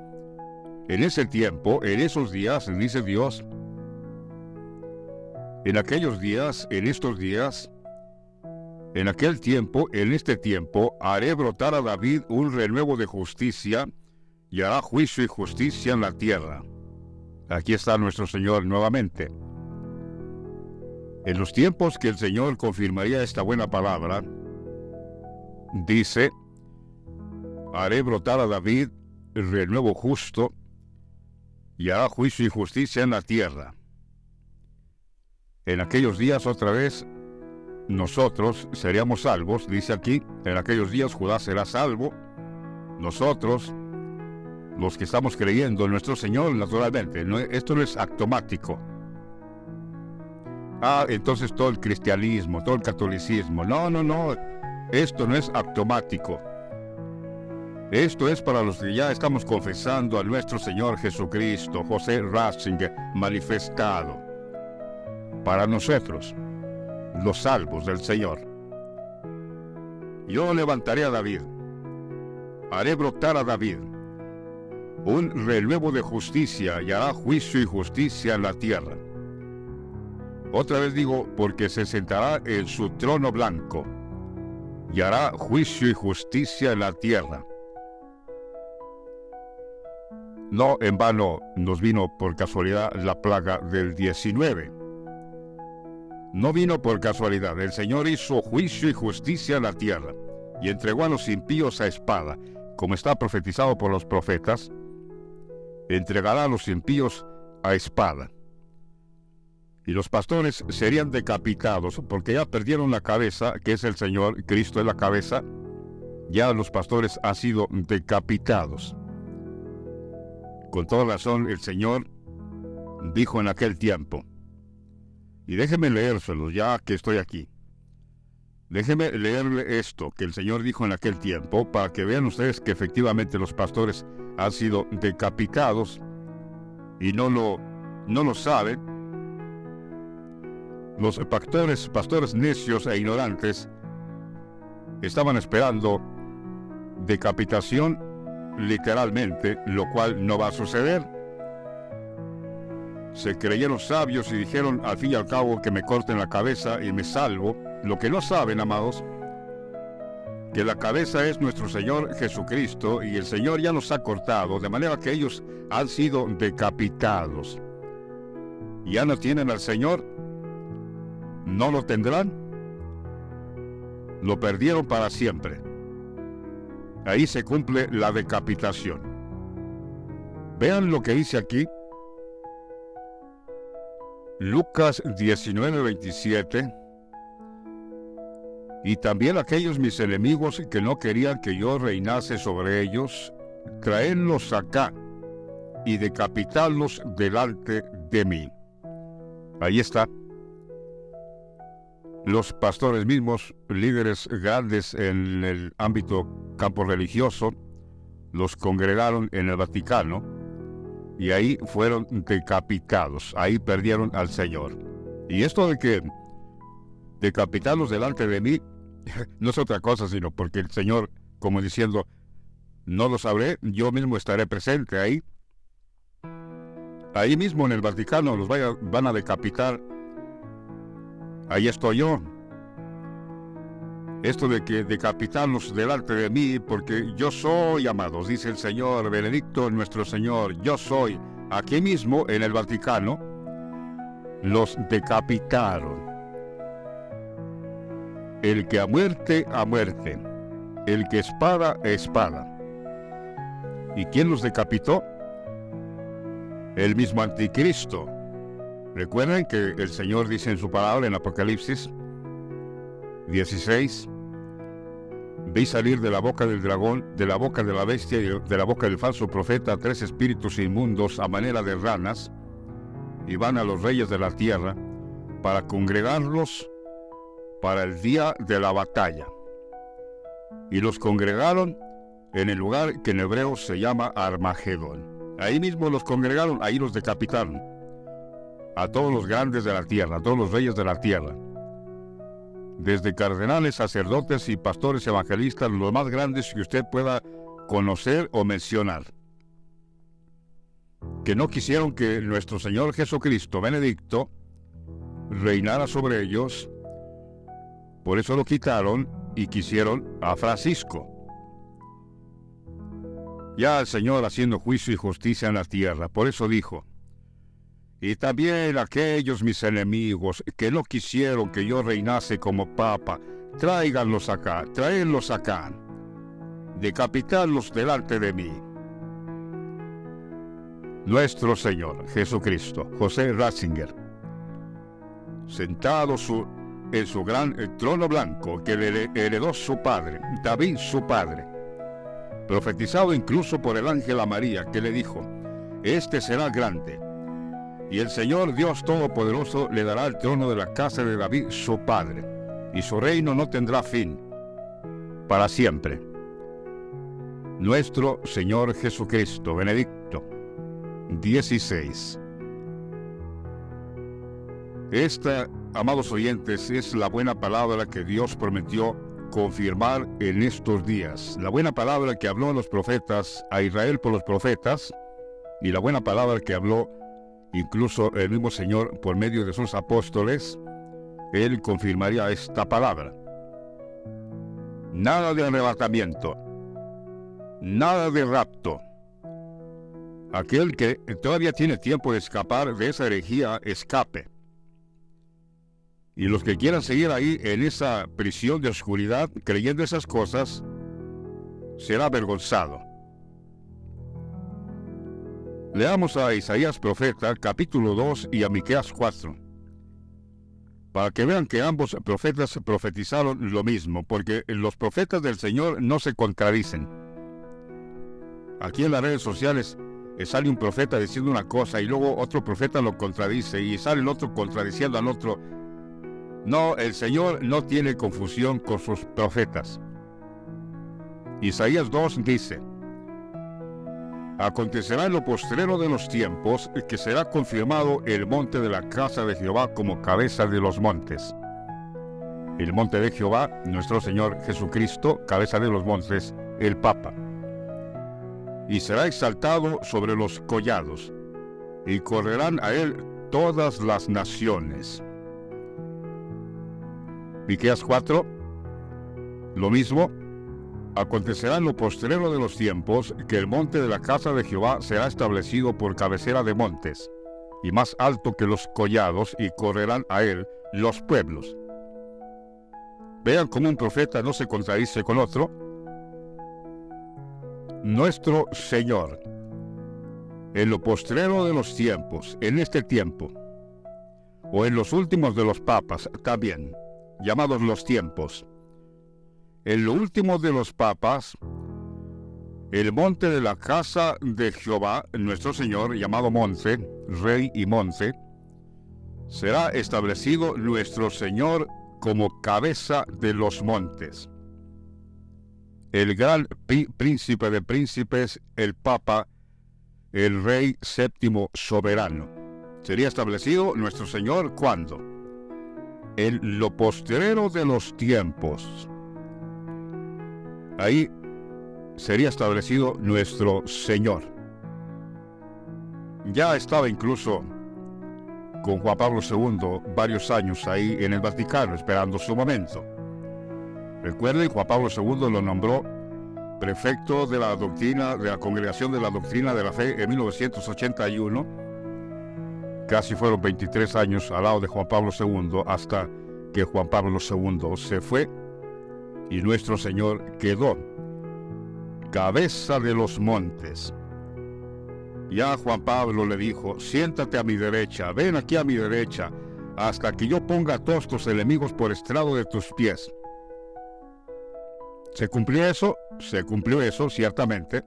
en ese tiempo, en esos días, dice Dios, en aquellos días, en estos días, en aquel tiempo, en este tiempo, haré brotar a David un renuevo de justicia y hará juicio y justicia en la tierra. Aquí está nuestro Señor nuevamente. En los tiempos que el Señor confirmaría esta buena palabra, dice, haré brotar a David el renuevo justo y hará juicio y justicia en la tierra. En aquellos días otra vez nosotros seríamos salvos, dice aquí, en aquellos días Judá será salvo, nosotros, los que estamos creyendo en nuestro Señor, naturalmente, esto no es automático. Entonces todo el cristianismo, todo el catolicismo, no, esto no es automático. Esto es para los que ya estamos confesando a nuestro Señor Jesucristo, José Ratzinger, manifestado. Para nosotros, los salvos del Señor. Yo levantaré a David, haré brotar a David un renuevo de justicia y hará juicio y justicia en la tierra. Otra vez digo, porque se sentará en su trono blanco y hará juicio y justicia en la tierra. No en vano nos vino por casualidad la plaga del 19. No vino por casualidad. El Señor hizo juicio y justicia en la tierra y entregó a los impíos a espada, como está profetizado por los profetas. Entregará a los impíos a espada. Y los pastores serían decapitados, porque ya perdieron la cabeza, que es el Señor, Cristo es la cabeza. Ya los pastores han sido decapitados. Con toda razón el Señor dijo en aquel tiempo, y déjeme leérselo ya que estoy aquí. Déjeme leerle esto que el Señor dijo en aquel tiempo, para que vean ustedes que efectivamente los pastores han sido decapitados y no lo saben. Los pastores necios e ignorantes estaban esperando decapitación literalmente, lo cual no va a suceder. Se creyeron sabios y dijeron al fin y al cabo que me corten la cabeza y me salvo. Lo que no saben, amados, que la cabeza es nuestro Señor Jesucristo, y el Señor ya nos ha cortado, de manera que ellos han sido decapitados. Ya no tienen al Señor, no lo tendrán, lo perdieron para siempre. Ahí se cumple la decapitación. Vean lo que dice aquí, Lucas 19:27. Y también aquellos mis enemigos que no querían que yo reinase sobre ellos, traedlos acá y decapitadlos delante de mí. Ahí está. Los pastores mismos, líderes grandes en el ámbito campo religioso, los congregaron en el Vaticano y ahí fueron decapitados. Ahí perdieron al Señor. Y esto de que decapitarlos delante de mí no es otra cosa, sino porque el Señor, como diciendo, no lo sabré, yo mismo estaré presente ahí. Ahí mismo en el Vaticano los van a decapitar. Ahí estoy yo. Esto de que decapitarlos delante de mí, porque yo soy, amados, dice el Señor, benedicto nuestro Señor, yo soy. Aquí mismo en el Vaticano los decapitaron. El que a muerte, el que espada, espada. ¿Y quién los decapitó? El mismo anticristo. Recuerden que el Señor dice en su palabra en Apocalipsis 16, vi salir de la boca del dragón, de la boca de la bestia y de la boca del falso profeta 3 espíritus inmundos a manera de ranas, y van a los reyes de la tierra para congregarlos para el día de la batalla. Y los congregaron en el lugar que en hebreo se llama Armagedón. Ahí mismo los congregaron, ahí los decapitaron. A todos los grandes de la tierra, a todos los reyes de la tierra. Desde cardenales, sacerdotes y pastores evangelistas, los más grandes que usted pueda conocer o mencionar. Que no quisieron que nuestro Señor Jesucristo, benedicto, reinara sobre ellos. Por eso lo quitaron y quisieron a Francisco. Ya el Señor haciendo juicio y justicia en la tierra. Por eso dijo, y también aquellos mis enemigos que no quisieron que yo reinase como papa, tráiganlos acá, traedlos acá, decapitadlos delante de mí. Nuestro Señor Jesucristo, José Ratzinger, sentado en su gran trono blanco que le heredó su padre, David su padre, profetizado incluso por el ángel a María, que le dijo, este será grande, y el Señor Dios Todopoderoso le dará el trono de la casa de David su padre, y su reino no tendrá fin, para siempre. Nuestro Señor Jesucristo, Benedicto 16. Esta, amados oyentes, es la buena palabra que Dios prometió confirmar en estos días. La buena palabra que habló a los profetas, a Israel por los profetas, y la buena palabra que habló incluso el mismo Señor por medio de sus apóstoles. Él confirmaría esta palabra. Nada de arrebatamiento, nada de rapto. Aquel que todavía tiene tiempo de escapar de esa herejía, escape. Y los que quieran seguir ahí en esa prisión de oscuridad, creyendo esas cosas, será avergonzado. Leamos a Isaías profeta, capítulo 2 y a Miqueas 4, para que vean que ambos profetas profetizaron lo mismo, porque los profetas del Señor no se contradicen. Aquí en las redes sociales sale un profeta diciendo una cosa y luego otro profeta lo contradice y sale el otro contradiciendo al otro. No, el Señor no tiene confusión con sus profetas. Isaías 2 dice, acontecerá en lo postrero de los tiempos que será confirmado el monte de la casa de Jehová como cabeza de los montes. El monte de Jehová, nuestro Señor Jesucristo, cabeza de los montes, el Papa. Y será exaltado sobre los collados, y correrán a él todas las naciones. Miqueas 4, lo mismo, Acontecerá en lo postrero de los tiempos que el monte de la casa de Jehová será establecido por cabecera de montes, y más alto que los collados, y correrán a él los pueblos. Vean cómo un profeta no se contradice con otro. Nuestro Señor, en lo postrero de los tiempos, en este tiempo, o en los últimos de los papas también, llamados los tiempos, en lo último de los papas, el monte de la casa de Jehová, nuestro Señor, llamado monte, rey y monte, será establecido nuestro Señor como cabeza de los montes. El gran príncipe de príncipes, el Papa, el Rey séptimo soberano. Sería establecido nuestro Señor ¿cuándo? En lo postrero de los tiempos. Ahí sería establecido nuestro Señor. Ya estaba incluso con Juan Pablo II varios años ahí en el Vaticano esperando su momento. Recuerden, Juan Pablo II lo nombró prefecto de la doctrina, de la Congregación de la Doctrina de la Fe en 1981. Casi fueron 23 años al lado de Juan Pablo II hasta que Juan Pablo II se fue y nuestro Señor quedó cabeza de los montes. Ya Juan Pablo le dijo: siéntate a mi derecha, ven aquí a mi derecha, hasta que yo ponga a todos tus enemigos por estrado de tus pies. ¿Se cumplió eso? Se cumplió eso, ciertamente.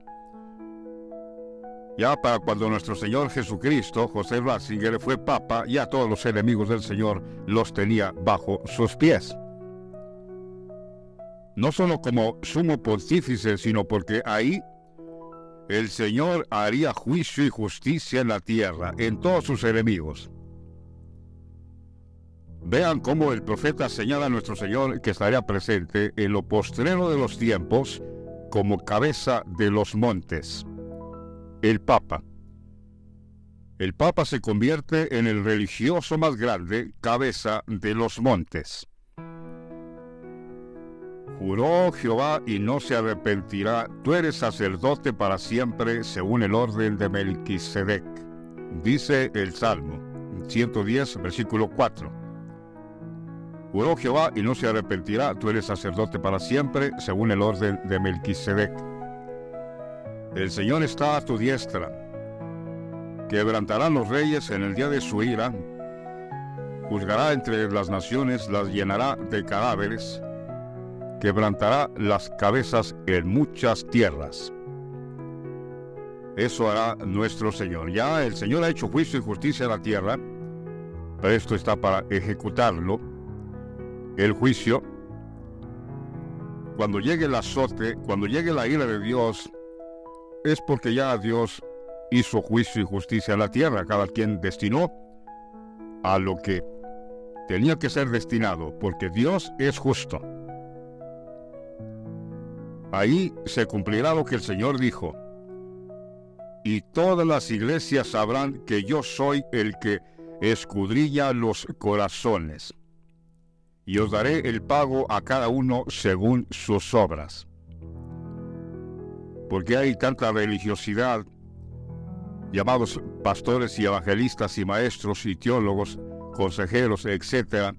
Ya para cuando nuestro Señor Jesucristo, José Ratzinger, fue papa, ya todos los enemigos del Señor los tenía bajo sus pies. No solo como sumo pontífice, sino porque ahí el Señor haría juicio y justicia en la tierra, en todos sus enemigos. Vean cómo el profeta señala a nuestro Señor que estaría presente en lo postrero de los tiempos como cabeza de los montes. El Papa. El Papa se convierte en el religioso más grande, cabeza de los montes. Juró Jehová y no se arrepentirá: tú eres sacerdote para siempre según el orden de Melquisedec. Dice el Salmo 110, versículo 4. Juró Jehová y no se arrepentirá: tú eres sacerdote para siempre según el orden de Melquisedec. El Señor está a tu diestra. Quebrantará los reyes en el día de su ira. Juzgará entre las naciones, las llenará de cadáveres. Quebrantará las cabezas en muchas tierras. Eso hará nuestro Señor. Ya el Señor ha hecho juicio y justicia en la tierra, pero esto está para ejecutarlo. El juicio, cuando llegue el azote, cuando llegue la ira de Dios, es porque ya Dios hizo juicio y justicia en la tierra. Cada quien destinó a lo que tenía que ser destinado, porque Dios es justo. Ahí se cumplirá lo que el Señor dijo: y todas las iglesias sabrán que yo soy el que escudriña los corazones, y os daré el pago a cada uno según sus obras. Porque hay tanta religiosidad, llamados pastores y evangelistas y maestros y teólogos, consejeros, etc.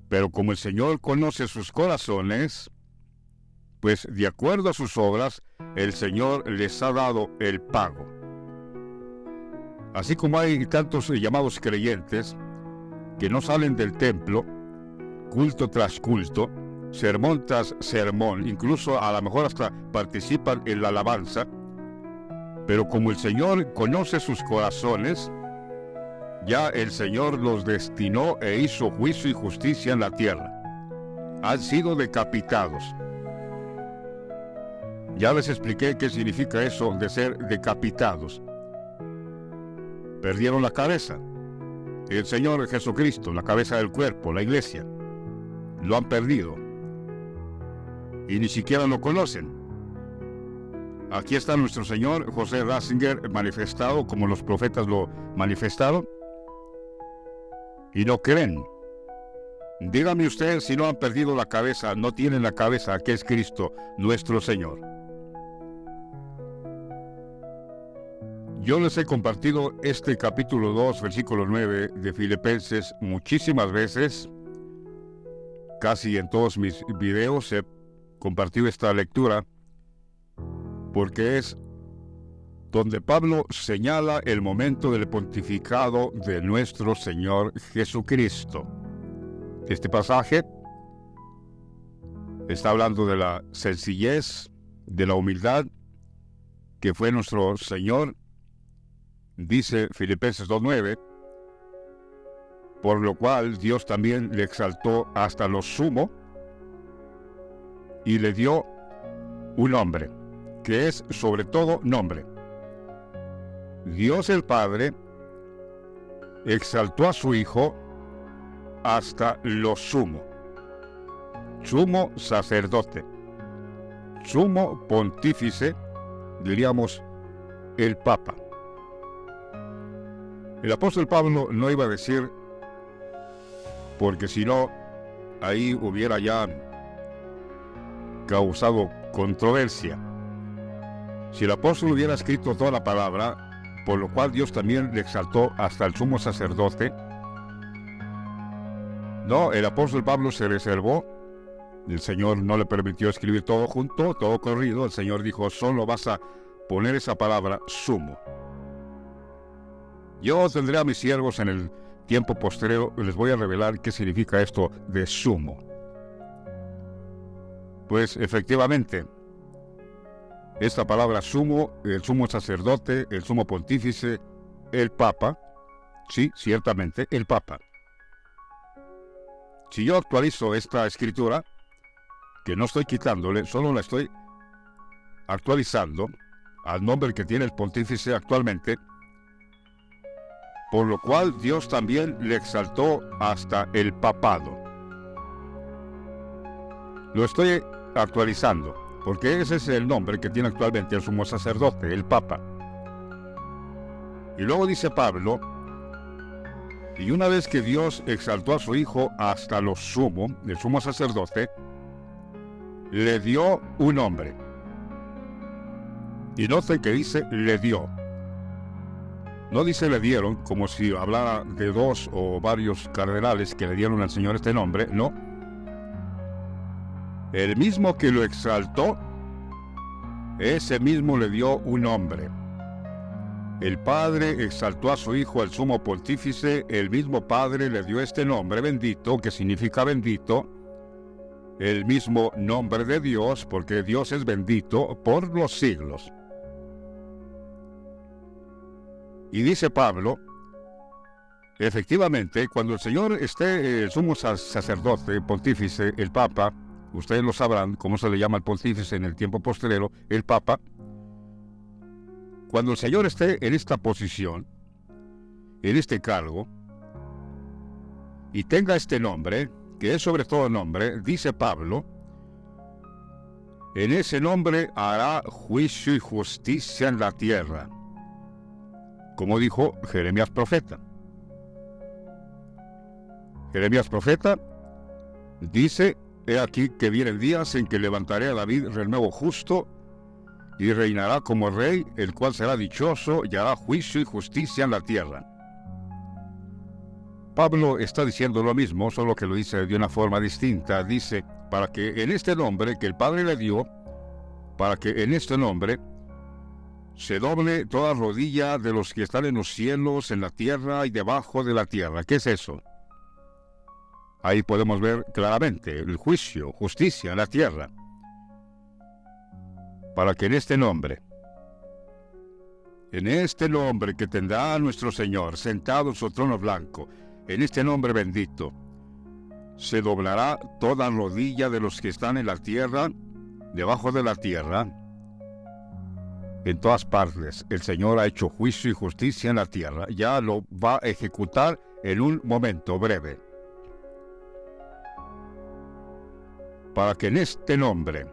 Pero como el Señor conoce sus corazones, pues de acuerdo a sus obras, el Señor les ha dado el pago. Así como hay tantos llamados creyentes que no salen del templo, culto tras culto, sermón tras sermón, incluso a lo mejor hasta participan en la alabanza, pero como el Señor conoce sus corazones, ya el Señor los destinó e hizo juicio y justicia en la tierra. Han sido decapitados. Ya les expliqué qué significa eso de ser decapitados. Perdieron la cabeza. El Señor Jesucristo, la cabeza del cuerpo, la iglesia, lo han perdido. Y ni siquiera lo conocen. Aquí está nuestro Señor José Ratzinger manifestado como los profetas lo manifestaron. Y no creen. Dígame usted si no han perdido la cabeza, no tienen la cabeza, que es Cristo, nuestro Señor. Yo les he compartido este capítulo 2, versículo 9 de Filipenses muchísimas veces. Casi en todos mis videos he compartido esta lectura porque es donde Pablo señala el momento del pontificado de nuestro Señor Jesucristo. Este pasaje está hablando de la sencillez, de la humildad que fue nuestro Señor. Dice Filipenses 2:9, por lo cual Dios también le exaltó hasta lo sumo y le dio un nombre, que es sobre todo nombre. Dios el Padre exaltó a su Hijo hasta lo sumo. Sumo sacerdote, sumo pontífice, diríamos el Papa. El apóstol Pablo no iba a decir, porque si no, ahí hubiera ya causado controversia. Si el apóstol hubiera escrito toda la palabra, por lo cual Dios también le exaltó hasta el sumo sacerdote, no, el apóstol Pablo se reservó, el Señor no le permitió escribir todo junto, todo corrido, el Señor dijo, solo vas a poner esa palabra sumo. Yo tendré a mis siervos en el tiempo postrero, les voy a revelar qué significa esto de sumo. Pues efectivamente, esta palabra sumo, el sumo sacerdote, el sumo pontífice, el Papa, sí, ciertamente, el Papa. Si yo actualizo esta escritura, que no estoy quitándole, solo la estoy actualizando al nombre que tiene el pontífice actualmente, por lo cual Dios también le exaltó hasta el papado. Lo estoy actualizando, porque ese es el nombre que tiene actualmente el sumo sacerdote, el Papa. Y luego dice Pablo, y una vez que Dios exaltó a su Hijo hasta lo sumo, el sumo sacerdote, le dio un nombre. Y noten que dice, le dio. No dice le dieron, como si hablara de dos o varios cardenales que le dieron al Señor este nombre, no. El mismo que lo exaltó, ese mismo le dio un nombre. El Padre exaltó a su Hijo, al sumo pontífice, el mismo Padre le dio este nombre bendito, que significa bendito, el mismo nombre de Dios, porque Dios es bendito por los siglos. Y dice Pablo, efectivamente, cuando el Señor esté, el sumo sacerdote, pontífice, el Papa, ustedes lo sabrán, cómo se le llama al pontífice en el tiempo postrero, el Papa, cuando el Señor esté en esta posición, en este cargo, y tenga este nombre, que es sobre todo nombre, dice Pablo, en ese nombre hará juicio y justicia en la tierra, como dijo Jeremías profeta. Jeremías profeta dice, he aquí que vienen días en que levantaré a David renuevo justo, y reinará como rey, el cual será dichoso, y hará juicio y justicia en la tierra. Pablo está diciendo lo mismo, solo que lo dice de una forma distinta. Dice, para que en este nombre que el Padre le dio, para que en este nombre se doble toda rodilla de los que están en los cielos, en la tierra y debajo de la tierra. ¿Qué es eso? Ahí podemos ver claramente el juicio, justicia en la tierra. Para que en este nombre que tendrá nuestro Señor sentado en su trono blanco, en este nombre bendito, se doblará toda rodilla de los que están en la tierra, debajo de la tierra. En todas partes el Señor ha hecho juicio y justicia en la tierra. Ya lo va a ejecutar en un momento breve. Para que en este nombre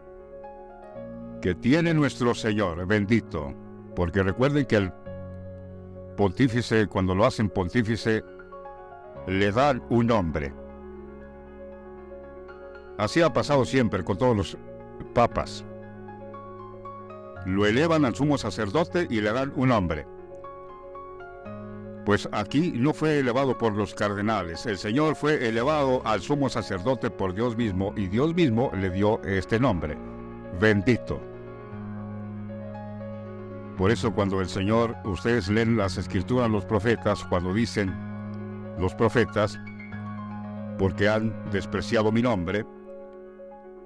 que tiene nuestro Señor bendito, porque recuerden que el pontífice, cuando lo hacen pontífice, le dan un nombre. Así ha pasado siempre con todos los papas. Lo elevan al sumo sacerdote y le dan un nombre. Pues aquí no fue elevado por los cardenales. El Señor fue elevado al sumo sacerdote por Dios mismo, y Dios mismo le dio este nombre: bendito. Por eso cuando el Señor, ustedes leen las escrituras, los profetas, cuando dicen los profetas, porque han despreciado mi nombre,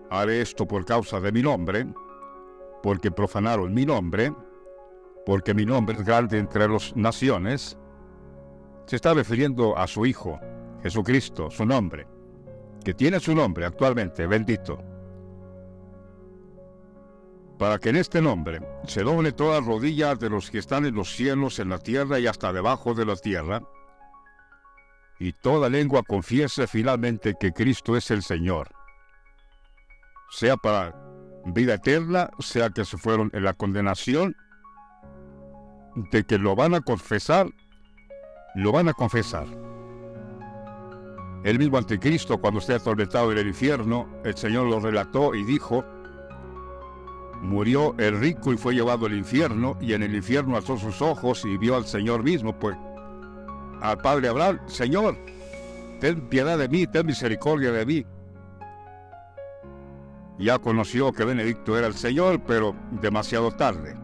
haré esto por causa de mi nombre, porque profanaron mi nombre, porque mi nombre es grande entre las naciones, se está refiriendo a su Hijo, Jesucristo, su nombre, que tiene su nombre actualmente, bendito. Para que en este nombre se doble toda rodilla de los que están en los cielos, en la tierra y hasta debajo de la tierra, y toda lengua confiese finalmente que Cristo es el Señor, sea para vida eterna, sea que se fueron en la condenación, de que lo van a confesar, lo van a confesar. El mismo anticristo, cuando esté atormentado en el infierno, el Señor lo relató y dijo: murió el rico y fue llevado al infierno, y en el infierno alzó sus ojos y vio al Señor mismo, pues al Padre Abraham: Señor, ten piedad de mí, ten misericordia de mí. Ya conoció que Benedicto era el Señor, pero demasiado tarde.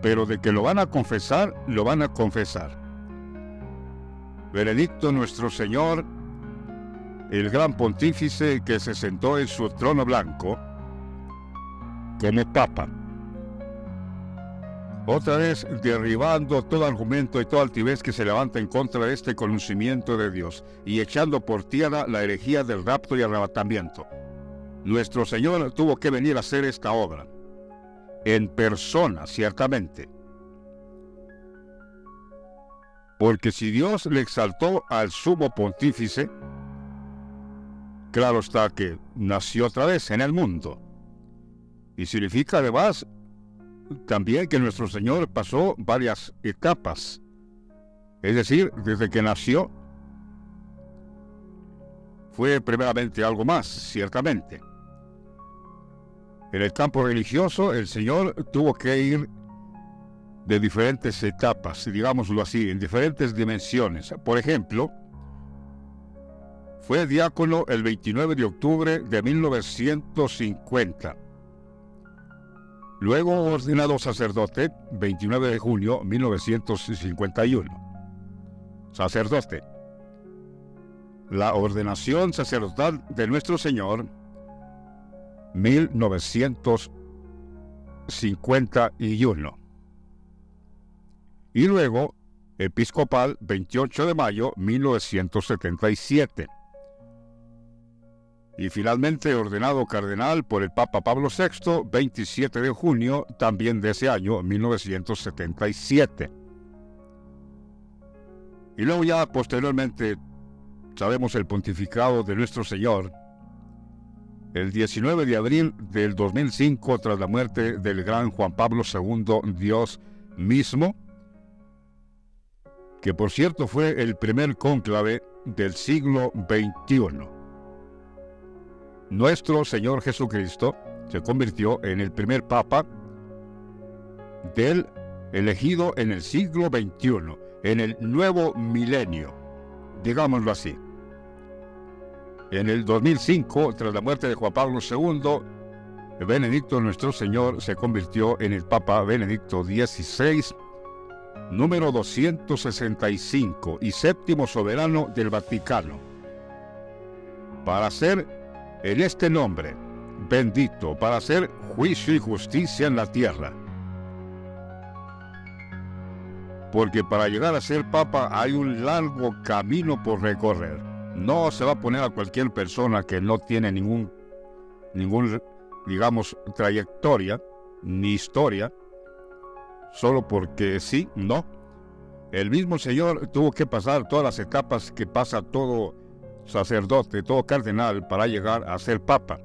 Pero de que lo van a confesar, lo van a confesar. Benedicto nuestro Señor, el gran pontífice que se sentó en su trono blanco como Papa, otra vez derribando todo argumento y toda altivez que se levanta en contra de este conocimiento de Dios, y echando por tierra la herejía del rapto y arrebatamiento. Nuestro Señor tuvo que venir a hacer esta obra, en persona, ciertamente. Porque si Dios le exaltó al sumo pontífice, claro está que nació otra vez en el mundo. Y significa además también que nuestro Señor pasó varias etapas. Es decir, desde que nació, fue primeramente algo más, ciertamente. En el campo religioso, el Señor tuvo que ir de diferentes etapas, digámoslo así, en diferentes dimensiones. Por ejemplo, fue diácono el 29 de octubre de 1950. Luego ordenado sacerdote, 29 de junio 1951. Sacerdote. La ordenación sacerdotal de nuestro Señor, 1951. Y luego episcopal, 28 de mayo 1977. Y finalmente ordenado cardenal por el Papa Pablo VI, 27 de junio también de ese año, 1977. Y luego ya posteriormente sabemos el pontificado de nuestro Señor, el 19 de abril del 2005, tras la muerte del gran Juan Pablo II, Dios mismo, que por cierto fue el primer cónclave del siglo XXI. Nuestro Señor Jesucristo se convirtió en el primer papa del elegido en el siglo XXI, en el nuevo milenio, digámoslo así. En el 2005, tras la muerte de Juan Pablo II, Benedicto nuestro Señor se convirtió en el Papa Benedicto XVI, número 265 y séptimo soberano del Vaticano, para hacer en este nombre bendito, para hacer juicio y justicia en la tierra. Porque para llegar a ser Papa hay un largo camino por recorrer. No se va a poner a cualquier persona que no tiene ningún, digamos, trayectoria, ni historia, solo porque sí, no. El mismo Señor tuvo que pasar todas las etapas que pasa todo sacerdote, todo cardenal, para llegar a ser Papa.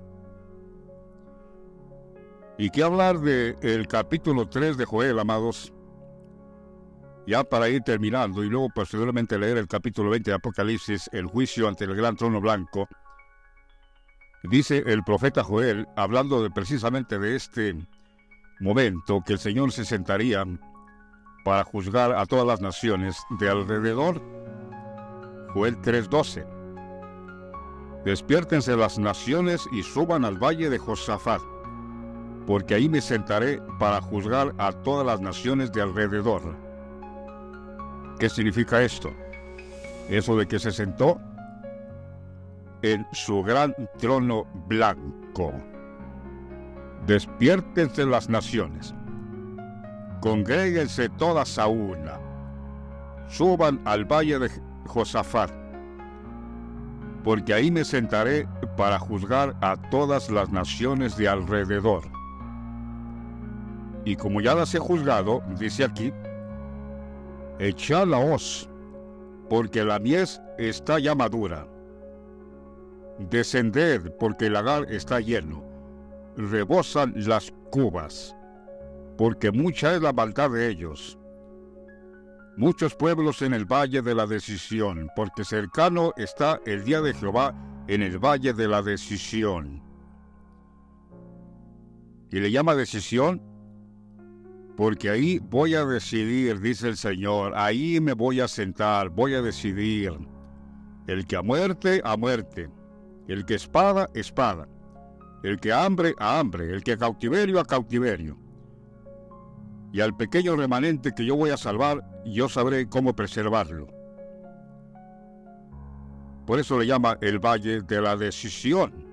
¿Y qué hablar del capítulo 3 de Joel, amados? Ya para ir terminando, y luego posteriormente leer el capítulo 20 de Apocalipsis, el juicio ante el gran trono blanco, Dice el profeta Joel, hablando precisamente de este momento, que el Señor se sentaría para juzgar a todas las naciones de alrededor. Joel 3:12. Despiértense las naciones y suban al valle de Josafat, porque ahí me sentaré para juzgar a todas las naciones de alrededor. ¿Qué significa esto? Eso de que se sentó en su gran trono blanco. Despiértense las naciones, congréguense todas a una, suban al valle de Josafat, porque ahí me sentaré para juzgar a todas las naciones de alrededor. Y como ya las he juzgado, dice aquí, echad la hoz, porque la mies está ya madura. Descended, porque el lagar está lleno. Rebosan las cubas, porque mucha es la maldad de ellos. Muchos pueblos en el valle de la decisión, porque cercano está el día de Jehová en el valle de la decisión. Y le llama decisión porque ahí voy a decidir, dice el Señor, ahí me voy a sentar, voy a decidir. El que a muerte, el que espada, espada, el que a hambre, a hambre, el que a cautiverio, a cautiverio. Y al pequeño remanente que yo voy a salvar, yo sabré cómo preservarlo. Por eso le llama el valle de la decisión.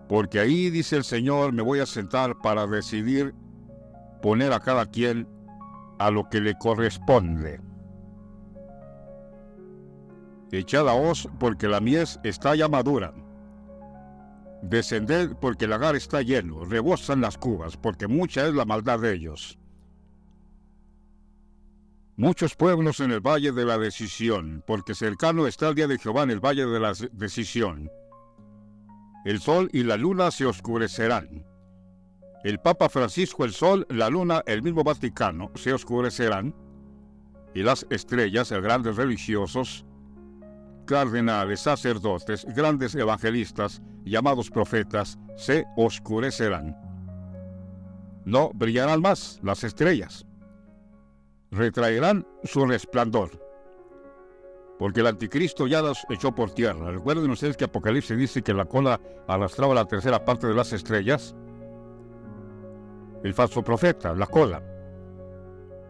Porque ahí, dice el Señor, me voy a sentar para decidir poner a cada quien a lo que le corresponde. Echad la hoz, porque la mies está ya madura. Descended, porque el lagar está lleno. Rebosan las cubas, porque mucha es la maldad de ellos. Muchos pueblos en el valle de la decisión, porque cercano está el día de Jehová en el valle de la decisión. El sol y la luna se oscurecerán. El Papa Francisco, el sol, la luna, el mismo Vaticano, se oscurecerán. Y las estrellas, grandes religiosos, cardenales, sacerdotes, grandes evangelistas, llamados profetas, se oscurecerán. No brillarán más las estrellas. Retraerán su resplandor. Porque el anticristo ya las echó por tierra. Recuerden ustedes que Apocalipsis dice que la cola arrastraba la tercera parte de las estrellas. El falso profeta, la cola.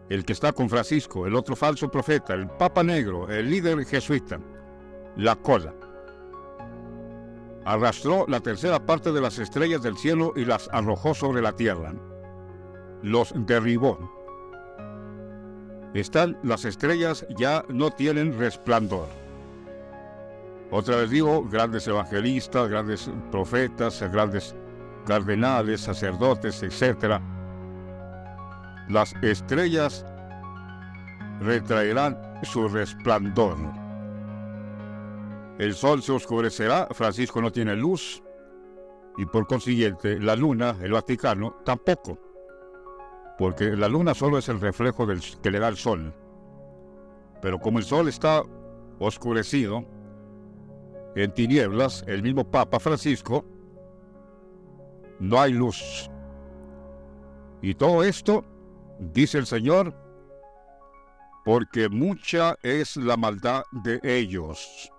El que está con Francisco, el otro falso profeta, el Papa Negro, el líder jesuita, la cola. Arrastró la tercera parte de las estrellas del cielo y las arrojó sobre la tierra. Los derribó. Las estrellas ya no tienen resplandor. Otra vez digo, grandes evangelistas, grandes profetas, grandes cardenales, sacerdotes, etc. Las estrellas retraerán su resplandor. El sol se oscurecerá, Francisco no tiene luz, y por consiguiente la luna, el Vaticano, tampoco. Porque la luna solo es el reflejo que le da el sol. Pero como el sol está oscurecido, en tinieblas, el mismo Papa Francisco, no hay luz. Y todo esto, dice el Señor, porque mucha es la maldad de ellos.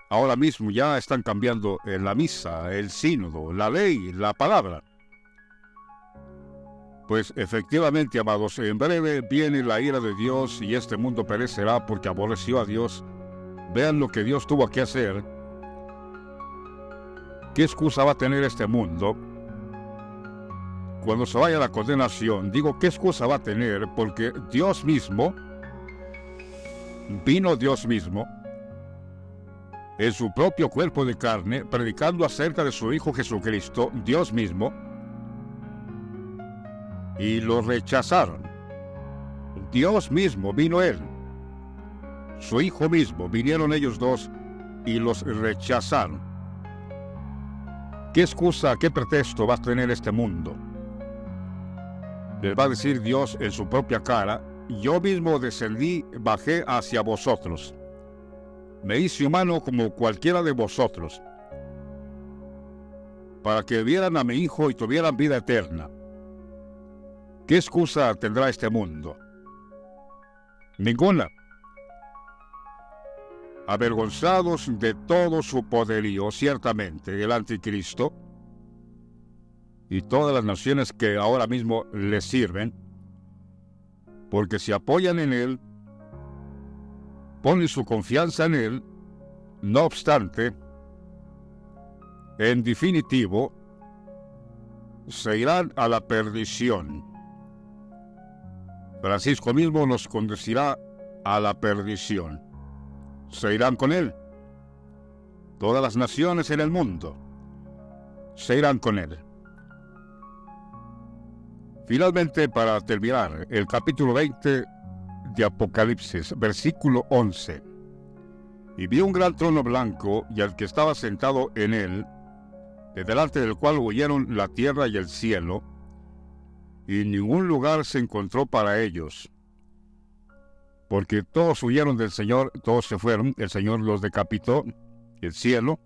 Ahora mismo ya están cambiando en la misa, el sínodo, la ley, la palabra. Pues efectivamente, amados, en breve viene la ira de Dios y este mundo perecerá porque aborreció a Dios. Vean lo que Dios tuvo que hacer. ¿Qué excusa va a tener este mundo cuando se vaya a la condenación? Digo, ¿qué excusa va a tener? Porque Dios mismo, vino Dios mismo, en su propio cuerpo de carne, predicando acerca de su Hijo Jesucristo, Dios mismo, y lo rechazaron. Dios mismo vino Él, su Hijo mismo, vinieron ellos dos y los rechazaron. ¿Qué excusa, qué pretexto va a tener este mundo? Les va a decir Dios en su propia cara: yo mismo descendí, bajé hacia vosotros. me hice humano como cualquiera de vosotros, para que vieran a mi Hijo y tuvieran vida eterna. ¿Qué excusa tendrá este mundo? Ninguna. Avergonzados de todo su poderío, ciertamente, el anticristo y todas las naciones que ahora mismo le sirven, porque se apoyan en él, ponen su confianza en él. No obstante, en definitivo, se irán a la perdición. Francisco mismo nos conducirá a la perdición. Se irán con él. Todas las naciones en el mundo se irán con él. Finalmente, para terminar, el capítulo 20 de Apocalipsis, versículo 11. Y vi un gran trono blanco y al que estaba sentado en él, de delante del cual huyeron la tierra y el cielo, y ningún lugar se encontró para ellos. Porque todos huyeron del Señor, todos se fueron, el Señor los decapitó, el cielo,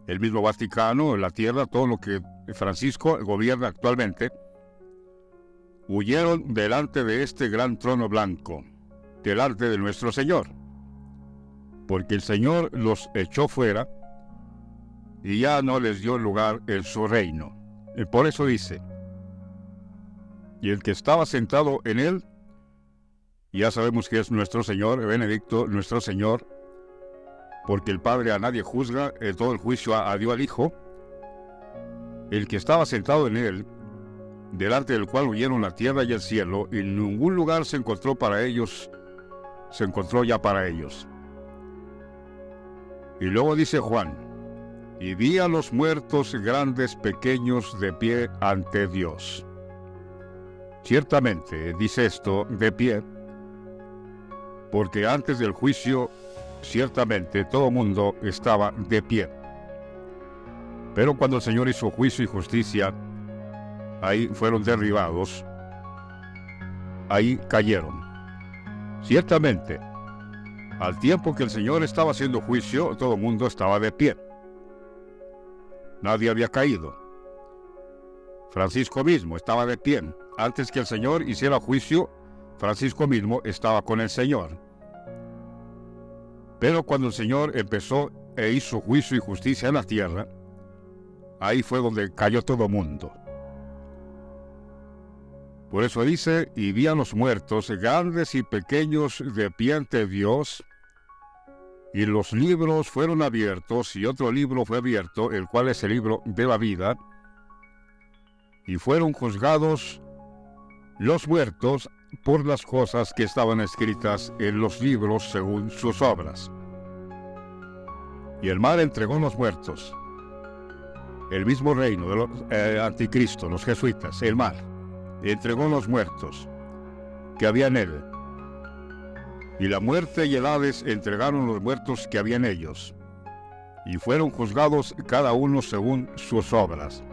el mismo Vaticano, la tierra, todo lo que Francisco gobierna actualmente, huyeron delante de este gran trono blanco, delante de nuestro Señor, porque el Señor los echó fuera y ya no les dio lugar en su reino. Y por eso dice, y el que estaba sentado en él, ya sabemos que es nuestro Señor, Benedicto, nuestro Señor, porque el Padre a nadie juzga, todo el juicio dio al Hijo. El que estaba sentado en él, delante del cual huyeron la tierra y el cielo, y ningún lugar se encontró para ellos, se encontró ya para ellos. Y luego dice Juan, y vi a los muertos grandes, pequeños, de pie ante Dios. Ciertamente dice esto de pie, porque antes del juicio, ciertamente todo mundo estaba de pie. Pero cuando el Señor hizo juicio y justicia, ahí fueron derribados, ahí cayeron. Ciertamente, al tiempo que el Señor estaba haciendo juicio, todo el mundo estaba de pie. Nadie había caído. Francisco mismo estaba de pie. Antes que el Señor hiciera juicio, Francisco mismo estaba con el Señor. Pero cuando el Señor empezó e hizo juicio y justicia en la tierra, ahí fue donde cayó todo el mundo. Por eso dice, y vi a los muertos, grandes y pequeños, de pie ante Dios, y los libros fueron abiertos, y otro libro fue abierto, el cual es el libro de la vida, y fueron juzgados los muertos por las cosas que estaban escritas en los libros según sus obras. Y el mar entregó los muertos, el mismo reino de los anticristo, los jesuitas, el mar, entregó los muertos que había en él. Y la muerte y el Hades entregaron los muertos que había en ellos, y fueron juzgados cada uno según sus obras.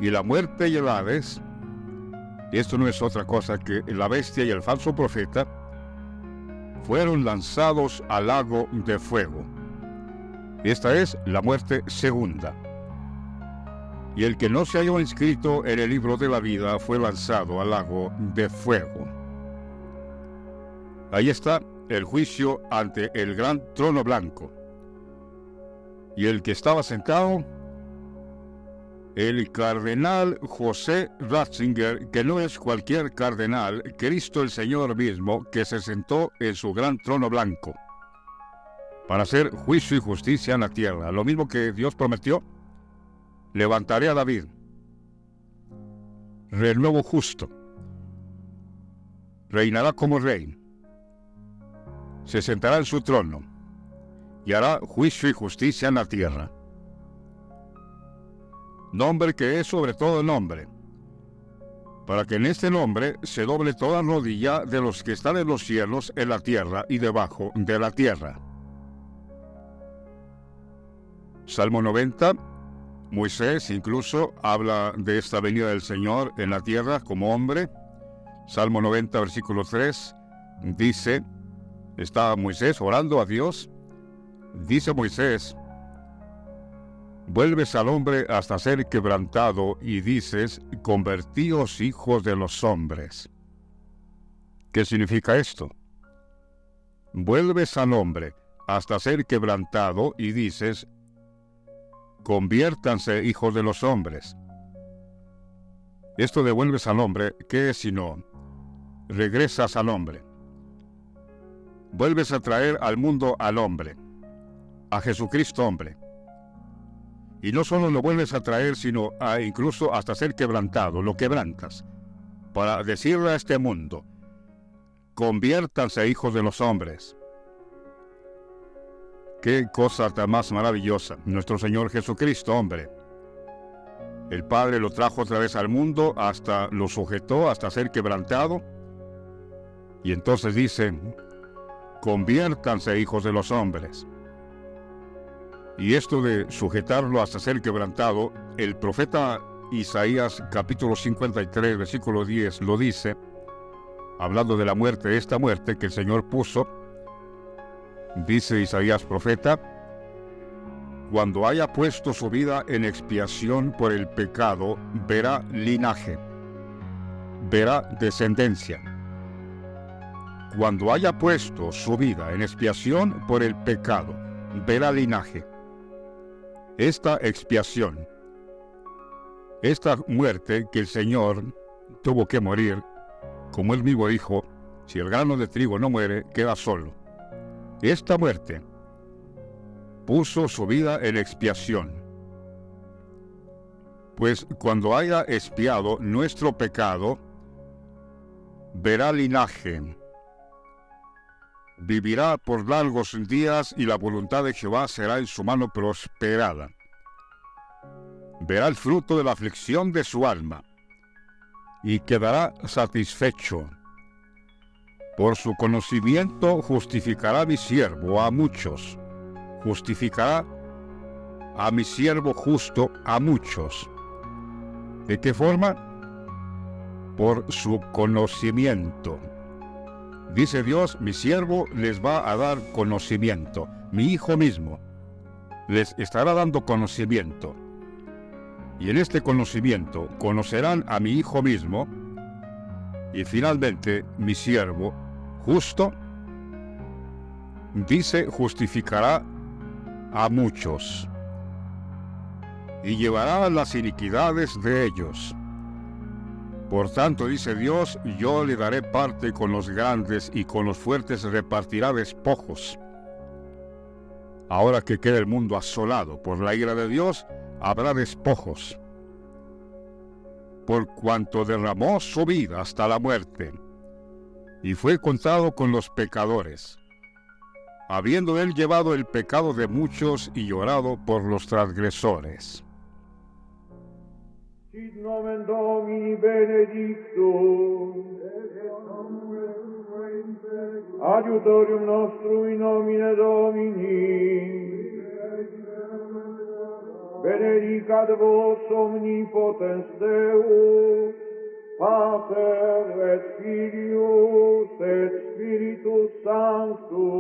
Y la muerte y el Hades, esto no es otra cosa que la bestia y el falso profeta, fueron lanzados al lago de fuego. Esta es la muerte segunda. Y el que no se halló inscrito en el libro de la vida fue lanzado al lago de fuego. Ahí está el juicio ante el gran trono blanco. Y el que estaba sentado, el cardenal José Ratzinger, que no es cualquier cardenal, Cristo el Señor mismo, que se sentó en su gran trono blanco para hacer juicio y justicia en la tierra. Lo mismo que Dios prometió, levantaré a David, renuevo justo, reinará como rey, se sentará en su trono y hará juicio y justicia en la tierra. Nombre que es sobre todo nombre, para que en este nombre se doble toda rodilla de los que están en los cielos, en la tierra y debajo de la tierra. Salmo 90, Moisés incluso habla de esta venida del Señor en la tierra como hombre. Salmo 90, versículo 3, dice, está Moisés orando a Dios, Dice Moisés, vuelves al hombre hasta ser quebrantado y dices, convertíos hijos de los hombres. ¿Qué significa esto? Vuelves al hombre hasta ser quebrantado y dices, conviértanse hijos de los hombres. Esto de vuelves al hombre, ¿qué es sino? Regresas al hombre. Vuelves a traer al mundo al hombre, a Jesucristo hombre. Y no solo lo vuelves a traer, sino incluso hasta ser quebrantado, lo quebrantas, para decirle a este mundo, conviértanse hijos de los hombres. Qué cosa tan más maravillosa, nuestro Señor Jesucristo hombre. El Padre lo trajo otra vez al mundo, hasta lo sujetó, hasta ser quebrantado. Y entonces dice, conviértanse hijos de los hombres. Y esto de sujetarlo hasta ser quebrantado, el profeta Isaías capítulo 53, versículo 10 lo dice, hablando de la muerte, esta muerte que el Señor puso, dice Isaías profeta, cuando haya puesto su vida en expiación por el pecado, verá linaje, verá descendencia. Cuando haya puesto su vida en expiación por el pecado, verá linaje. Esta expiación, esta muerte que el Señor tuvo que morir, como él mismo dijo, si el grano de trigo no muere, queda solo. Esta muerte puso su vida en expiación. Pues cuando haya expiado nuestro pecado, verá linaje, vivirá por largos días y la voluntad de Jehová será en su mano prosperada. Verá el fruto de la aflicción de su alma y quedará satisfecho. Por su conocimiento justificará mi siervo a muchos. Justificará a mi siervo justo a muchos. ¿De qué forma? Por su conocimiento. Dice Dios, mi siervo les va a dar conocimiento. Mi hijo mismo les estará dando conocimiento. Y en este conocimiento conocerán a mi hijo mismo. Y finalmente mi siervo justo, dice, justificará a muchos y llevará las iniquidades de ellos. Por tanto, dice Dios, yo le daré parte con los grandes y con los fuertes repartirá despojos. Ahora que queda el mundo asolado por la ira de Dios, habrá despojos. Por cuanto derramó su vida hasta la muerte, y fue contado con los pecadores, habiendo él llevado el pecado de muchos y llorado por los transgresores. Sit nomen Domini benedictum, adiutorium nostrum in nomine Domini, benedicat vos omnipotens Deus, Pater et Filius et Spiritus Sanctus,